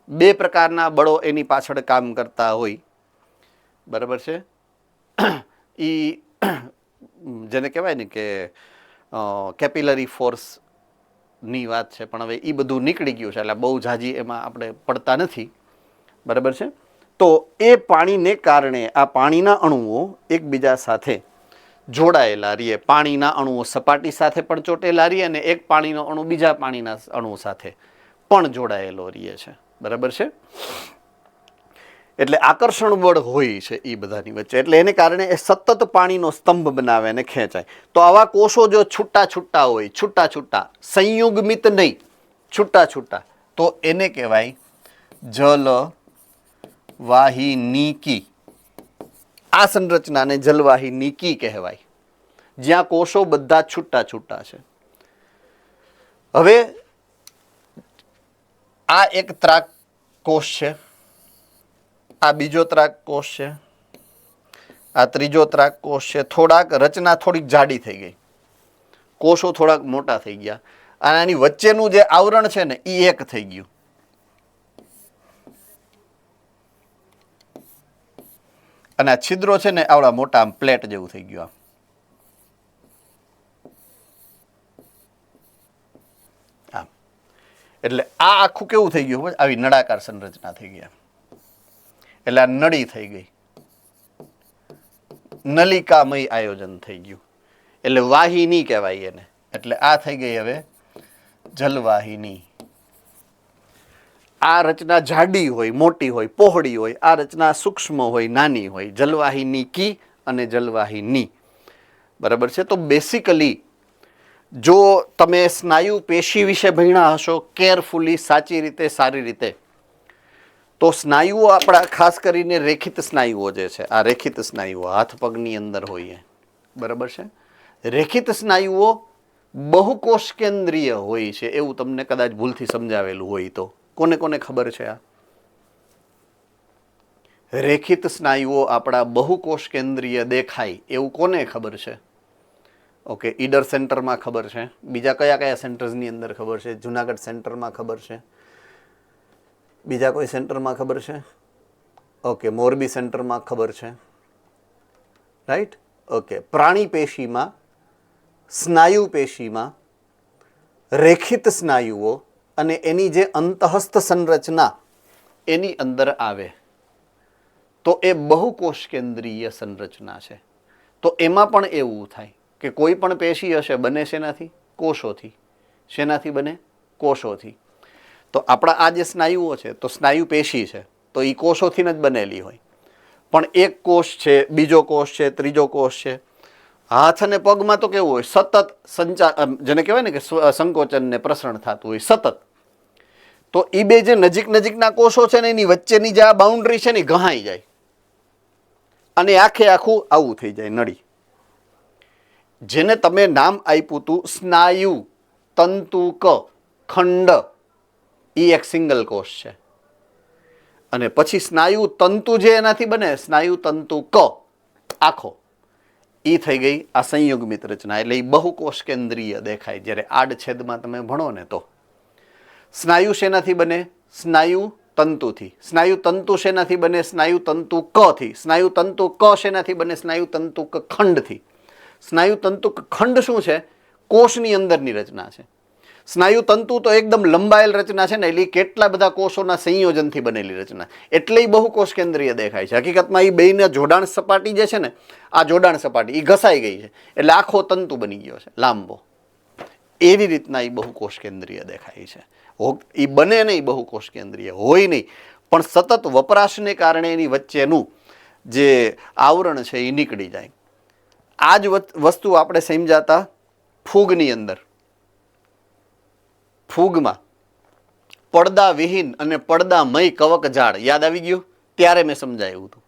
બે પ્રકારના બળો એની પાછળ કામ કરતા હોય. બરાબર છે. એ જેને કહેવાય ને કે કેપિલરી ફોર્સની વાત છે, પણ હવે એ બધું નીકળી ગયું છે એટલે બહુ ઝાઝી એમાં આપણે પડતા નથી. બરાબર છે. તો એ પાણીને કારણે આ પાણીના અણુઓ એકબીજા સાથે જોડાયેલા રહીએ. પાણીના અણુઓ સપાટી સાથે પણ ચોટેલા રહીએ અને એક પાણીનો અણુ બીજા પાણીના અણુ સાથે પણ જોડાયેલો રહીએ છે. બરાબર છે. એટલે આકર્ષણ બળ હોય છે એ બધાની વચ્ચે, એટલે એને કારણે એ સતત પાણીનો સ્તંભ બનાવે અને ખેંચાય. તો આવા કોષો જો છૂટા છૂટા હોય, છૂટા છૂટા, સંયુગ્મિત નહીં, છૂટા છૂટા, તો એને કહેવાય જલ વાહિનીકી. આ સંરચનાને જલવાહિનીકી કહેવાય, જ્યાં કોષો બધા છૂટા છૂટા છે. હવે આ એક ત્રાક કોષ છે, આ બીજો ત્રાક કોષ છે, આ ત્રીજો ત્રાક કોષ છે. થોડાક રચના થોડીક જાડી થઈ ગઈ, કોષો થોડાક મોટા થઈ ગયા, અને આની વચ્ચેનું જે આવરણ છે ને એ એક થઈ ગયું. અને આ છિદ્રો છે ને આવડા મોટા આમ પ્લેટ જેવું થઈ ગયું આમ. એટલે આ આખું કેવું થઈ ગયું? આવી નળાકાર સંરચના થઈ ગઈ. એટલે આ નળી થઈ ગઈ, નલિકામય આયોજન થઈ ગયું. એટલે વાહિની કહેવાય એને. એટલે આ થઈ ગઈ હવે જલવાહિની. આ રચના જાડી હોય, મોટી હોય, પહોળી હોય. આ રચના સૂક્ષ્મ હોય, નાની હોય. જલવાહિની કી અને જલવાહિની. બરાબર છે. તો બેસિકલી જો તમે સ્નાયુ પેશી વિશે ભણ્યા હશો કેરફુલી, સાચી રીતે, સારી રીતે, તો સ્નાયુઓ આપણા ખાસ કરીને રેખિત સ્નાયુઓ જે છે, આ રેખિત સ્નાયુઓ હાથ પગની અંદર હોય. બરાબર છે. રેખિત સ્નાયુઓ બહુકોષ કેન્દ્રીય હોય છે એવું તમને કદાચ ભૂલથી સમજાવેલું હોય તો કોને કોને ખબર છે? આ રેખિત સ્નાયુઓ આપણા બહુકોષ કેન્દ્રીય દેખાય એવું કોને ખબર છે? ઓકે, ઈડર સેન્ટરમાં ખબર છે. બીજા કયા કયા સેન્ટર્સની અંદર ખબર છે? જુનાગઢ સેન્ટરમાં ખબર છે. બીજા કોઈ સેન્ટરમાં ખબર છે? ઓકે, મોરબી સેન્ટરમાં ખબર છે. રાઈટ. ઓકે, પ્રાણી પેશીમાં, સ્નાયુ પેશીમાં રેખિત સ્નાયુઓ અને એની જે અંતઃસ્થ સંરચના એની અંદર આવે તો એ બહુકોષ કેન્દ્રીય સંરચના છે. તો એમાં પણ એવું થાય કે કોઈ પણ પેશી હશે બને શેનાથી? કોષોથી. શેનાથી બને? કોષોથી. તો આપણા આ જે સ્નાયુઓ છે તો સ્નાયુ પેશી છે તો એ કોષોથી જ બનેલી હોય. પણ એક કોષ છે, બીજો કોષ છે, ત્રીજો કોષ છે. હાથ અને પગમાં તો કેવું હોય? સતત સંચાર, જેને કહેવાય ને કે સંકોચન ને પ્રસરણ થતું હોય સતત. તો એ બે જે નજીક નજીકના કોષો છે ને એની વચ્ચેની જે આ બાઉન્ડ્રી છે ને ઘહાઈ જાય અને આખે આખું આવું થઈ જાય નળી. જેને તમે નામ આપ્યું હતું સ્નાયુ તંતુક ખંડ, એ એક સિંગલ કોષ છે. અને પછી સ્નાયુ તંતુ જે એનાથી બને, સ્નાયુ તંતુક આખો, એ થઈ ગઈ આ સંયુગ્મિત રચના. એટલે એ બહુકોષ કેન્દ્રીય દેખાય. જ્યારે આડછેદમાં તમે ભણો ને તો સ્નાયુ શેનાથી બને? સ્નાયુ તંતુથી. સ્નાયુ તંતુ શેનાથી બને? સ્નાયુ તંતુ કથી. સ્નાયુ તંતુ ક શેનાથી બને? સ્નાયુ તંતુ ખંડથી. સ્નાયુ તંતુ ખંડ શું છે? કોષની અંદરની રચના છે. સ્નાયુ તંતુ તો એકદમ લંબાયેલ રચના છે ને, એટલે કેટલા બધા કોષોના સંયોજનથી બનેલી રચના, એટલે બહુકોષ કેન્દ્રીય દેખાય છે. હકીકતમાં એ બેયના જોડાણ સપાટી જે છે ને, આ જોડાણ સપાટી એ ઘસાઈ ગઈ છે એટલે આખો તંતુ બની ગયો છે લાંબો. એવી રીતના એ બહુકોષ કેન્દ્રીય દેખાય છે. એ બને નહીં બહુકોષ કેન્દ્રીય, હોય નહીં, પણ સતત વપરાશને કારણે એની વચ્ચેનું જે આવરણ છે એ નીકળી જાય. આ જ વસ્તુ આપણે સમજાતા ફૂગની અંદર. ફૂગમાં પડદા વિહીન અને પડદામય કવક જાળ યાદ આવી ગયું? ત્યારે મેં સમજાયું હતું.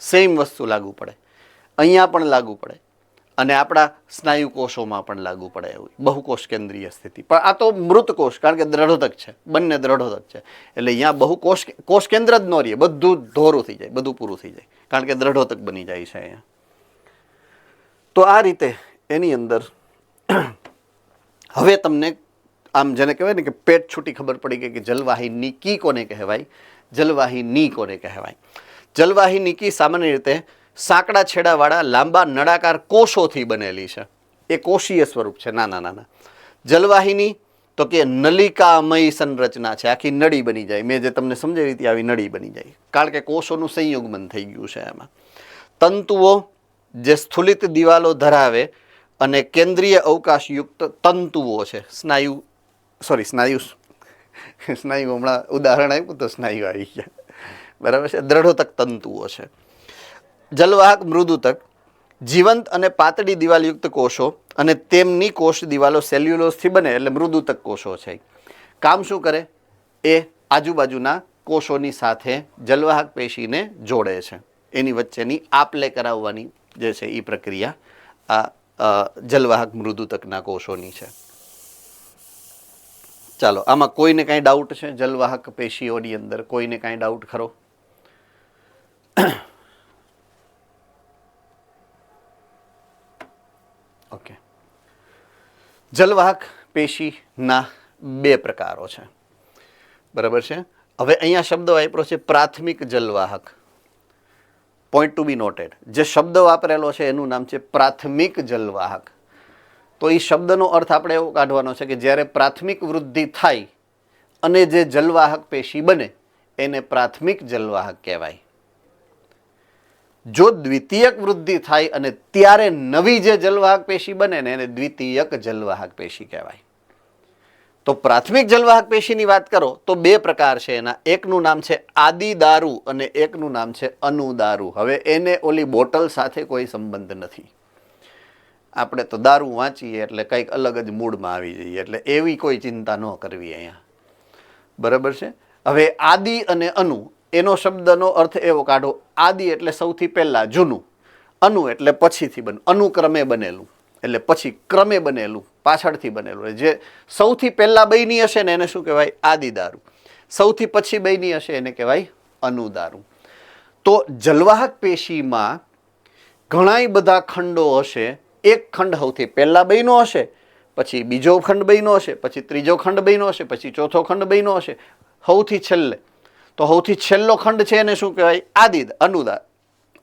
સેમ વસ્તુ લાગુ પડે. અહીંયા પણ લાગુ પડે અને આપણા સ્નાયુ કોષોમાં પણ લાગુ પડે એવું બહુકોષ કેન્દ્રીય સ્થિતિ. પણ આ તો મૃત કોષ, કારણ કે દ્રઢોદક છે, બંને દ્રઢોદક છે, એટલે અહીંયા બહુકોષ કોષ કેન્દ્ર જ ન રહે, બધું ધોરું થઈ જાય, બધું પૂરું થઈ જાય, કારણ કે દ્રઢોદક બની જાય છે અહીંયા. તો આ રીતે એની અંદર હવે તમને આમ જેને કહેવાય ને કે પેટ છૂટી ખબર પડી ગઈ કે જલવાહિની કી કોને કહેવાય, જલવાહિની કોને કહેવાય. જલવાહિની કી સામાન્ય રીતે સાંકડા છેડાવાળા લાંબા નળાકાર કોષોથી બનેલી છે. એ કોષીય સ્વરૂપ છે, નાના નાના. જલવાહિની તો કે નલિકામય સંરચના છે, આખી નળી બની જાય. મેં જે તમને સમજાવી હતી આવી નળી બની જાય, કારણ કે કોષોનું સંયુગ્મન થઈ ગયું છે એમાં. તંતુઓ જે સ્થુલિત દિવાલો ધરાવે અને કેન્દ્રીય અવકાશયુક્ત તંતુઓ છે. સ્નાયુ હમણાં ઉદાહરણ આપ્યું તો સ્નાયુ આવી ગયા, બરાબર છે. દ્રઢોતક તંતુઓ છે. જલવાહક મૃદુતક જીવંત અને પાતળી દિવાલયુક્ત કોષો અને તેમની કોષ દિવાલો સેલ્યુલોઝથી બને, એટલે મૃદુતક કોષો છે. કામ શું કરે? એ આજુબાજુના કોષોની સાથે જલવાહક પેશીને જોડે છે. એની વચ્ચેની આપલે કરાવવાની જે છે એ પ્રક્રિયા આ જલવાહક મૃદુતકના કોષોની છે. ચાલો, આમાં કોઈને કાંઈ ડાઉટ છે? જલવાહક પેશીઓની અંદર કોઈને કાંઈ ડાઉટ ખરો? ઓકે. જલવાહક પેશીના બે પ્રકારો છે, બરાબર છે. હવે અહીંયા શબ્દ વાપરો છે પ્રાથમિક જલવાહક. પોઈન્ટ ટુ બી નોટેડ, જે શબ્દ વાપરેલો છે એનું નામ છે પ્રાથમિક જલવાહક. તો એ શબ્દનો અર્થ આપણે એવો કાઢવાનો છે કે જ્યારે પ્રાથમિક વૃદ્ધિ થાય અને જે જલવાહક પેશી બને એને પ્રાથમિક જલવાહક કહેવાય. જો દ્વિતીયક વૃદ્ધિ થાય અને ત્યારે નવી જે જલવાહક પેશી બને ને એને દ્વિતીયક જલવાહક પેશી કહેવાય. તો પ્રાથમિક જલવાહક પેશીની વાત કરો તો બે પ્રકાર છે એના. એકનું નામ છે આદિદારુ અને એકનું નામ છે અનુદારુ. હવે એને ઓલી બોટલ સાથે કોઈ સંબંધ નથી. આપણે તો દારૂ વાંચીએ એટલે કંઈક અલગ જ મૂડમાં આવી જઈએ, એટલે એવી કોઈ ચિંતા ન કરવી અહીંયા, બરાબર છે. હવે આદિ અને અનુ, એનો શબ્દનો અર્થ એવો કાઢો. આદિ એટલે સૌથી પહેલા જૂનું, અનુ એટલે પછીથી અનુક્રમે બનેલું, એટલે પછી ક્રમે બનેલું, પાછળથી બનેલું. જે સૌથી પહેલા બની હશે ને એને શું કહેવાય? આદિદારૂ. સૌથી પછી બની હશે એને કહેવાય અનુદારૂ. તો જલવાહક પેશીમાં ઘણા બધા ખંડો હશે. એક ખંડ સૌથી પહેલા બન્યો હશે, પછી બીજો ખંડ બન્યો હશે, પછી ત્રીજો ખંડ બન્યો હશે, પછી ચોથો ખંડ બન્યો હશે, સૌથી છેલ્લે. તો સૌથી છેલ્લો ખંડ છે એને શું કહેવાય? અનુદાર.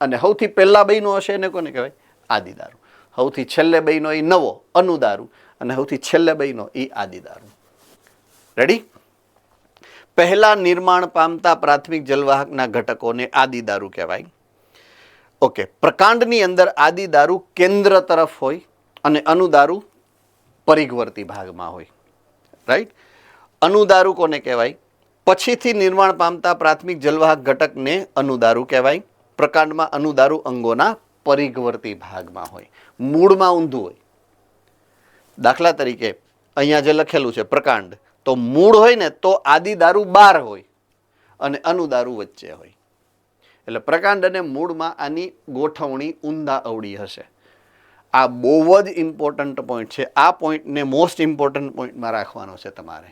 અને સૌથી પહેલા બન્યો હશે એને કોને કહેવાય? આદિદારૂ. સૌથી છેલ્લે બન્યો એ નવો અનુદારૂ અને સૌથી છેલ્લે બન્યો એ આદિદારૂ. રેડી? પહેલા નિર્માણ પામતા પ્રાથમિક જલવાહકના ઘટકોને આદિદારૂ કહેવાય. ઓકે. પ્રકાંડની અંદર આદિદારૂ કેન્દ્ર તરફ હોય અને અનુદારૂ પરિઘવર્તી ભાગમાં હોય. રાઈટ? અનુદારૂ કોને કહેવાય? પછીથી નિર્માણ પામતા પ્રાથમિક જલવાહક ઘટકને અનુદારૂ કહેવાય. પ્રકાંડમાં અનુદારૂ અંગોના પરિઘવર્તી ભાગમાં હોય, મૂળમાં ઊંધું હોય. દાખલા તરીકે અહીંયા જે લખેલું છે પ્રકાંડ, તો મૂળ હોય ને તો આદિદારૂ બહાર હોય અને અનુદારૂ વચ્ચે હોય. એટલે પ્રકાંડ અને મૂળમાં આની ગોઠવણી ઊંધા અવળી હશે. આ બહુ જ ઇમ્પોર્ટન્ટ પોઈન્ટ છે. આ પોઈન્ટને મોસ્ટ ઇમ્પોર્ટન્ટ પોઈન્ટમાં રાખવાનો છે તમારે,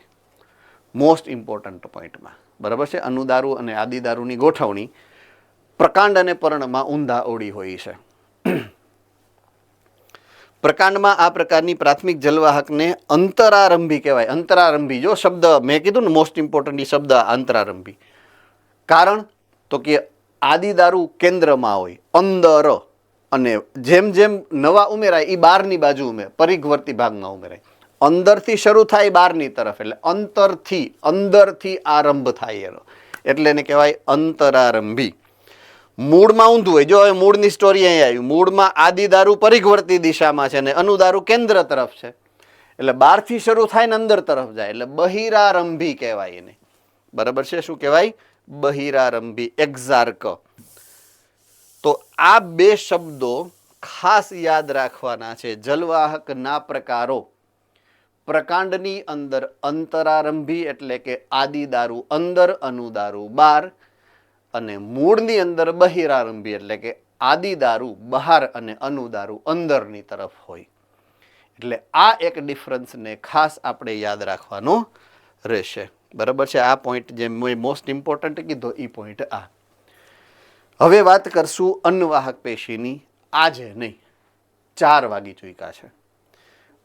મોસ્ટ ઇમ્પોર્ટન્ટ પોઈન્ટમાં, બરાબર છે. અનુદારૂ અને આદિદારૂની ગોઠવણી પ્રકાંડ અને પર્ણમાં ઊંધા અવળી હોય છે. પ્રકાંડમાં આ પ્રકારની પ્રાથમિક જલવાહકને અંતરારંભી કહેવાય. અંતરારંભી, જો શબ્દ મેં કીધું ને મોસ્ટ ઇમ્પોર્ટન્ટ શબ્દ અંતરારંભી. કારણ તો કે આદિદારૂ કેન્દ્રમાં હોય, અંદર, અને જેમ જેમ નવા ઉમેરાય એ બહારની બાજુ પરિઘવર્તી ભાગમાં ઉમેરાય. અંદરથી શરૂ થાય બહારની તરફ, એટલે અંદરથી આરંભ થાય એનો, એટલે એને કહેવાય અંતરારંભી. મૂળમાં ઊંધું હોય. જો હવે મૂળની સ્ટોરી અહીં આવી. મૂળમાં આદિદારૂ પરિઘવર્તી દિશામાં છે અને અનુદારૂ કેન્દ્ર તરફ છે, એટલે બહારથી શરૂ થાય ને અંદર તરફ જાય, એટલે બહિરારંભી કહેવાય એને, બરાબર છે. શું કહેવાય? બહિરારંભી, એક્ઝાર્ક. તો આ બે શબ્દો ખાસ યાદ રાખવાના છે. જલવાહકના પ્રકારો. પ્રકાંડની અંદર અંતરારંભી એટલે કે આદિદારૂ અંદર, અનુદારૂ બહાર, અને મૂળની અંદર બહિરારંભી એટલે કે આદિદારુ બહાર અને અનુદારુ અંદરની તરફ હોય. એટલે આ એક ડિફરન્સને ખાસ આપણે યાદ રાખવાનો રહેશે. બરાબર છે? આ પોઈન્ટ જે મેં મોસ્ટ ઇમ્પોર્ટન્ટ કીધો એ પોઈન્ટ આ. હવે વાત કરશું અન્નવાહક પેશીની. આજે નહીં, 4 વાગી ચૂક્યા છે.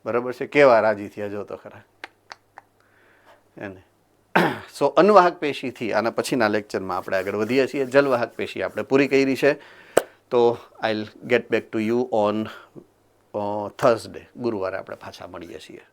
બરાબર છે? કેવા રાજી થયા જો તો ખરા એને. સો અન્નવાહક પેશીથી આના પછીના લેક્ચરમાં આપણે આગળ વધીએ છીએ. જલવાહક પેશી આપણે પૂરી કરી છે. તો I will get back to you on Thursday. ગુરુવારે આપણે પાછા મળીએ છીએ.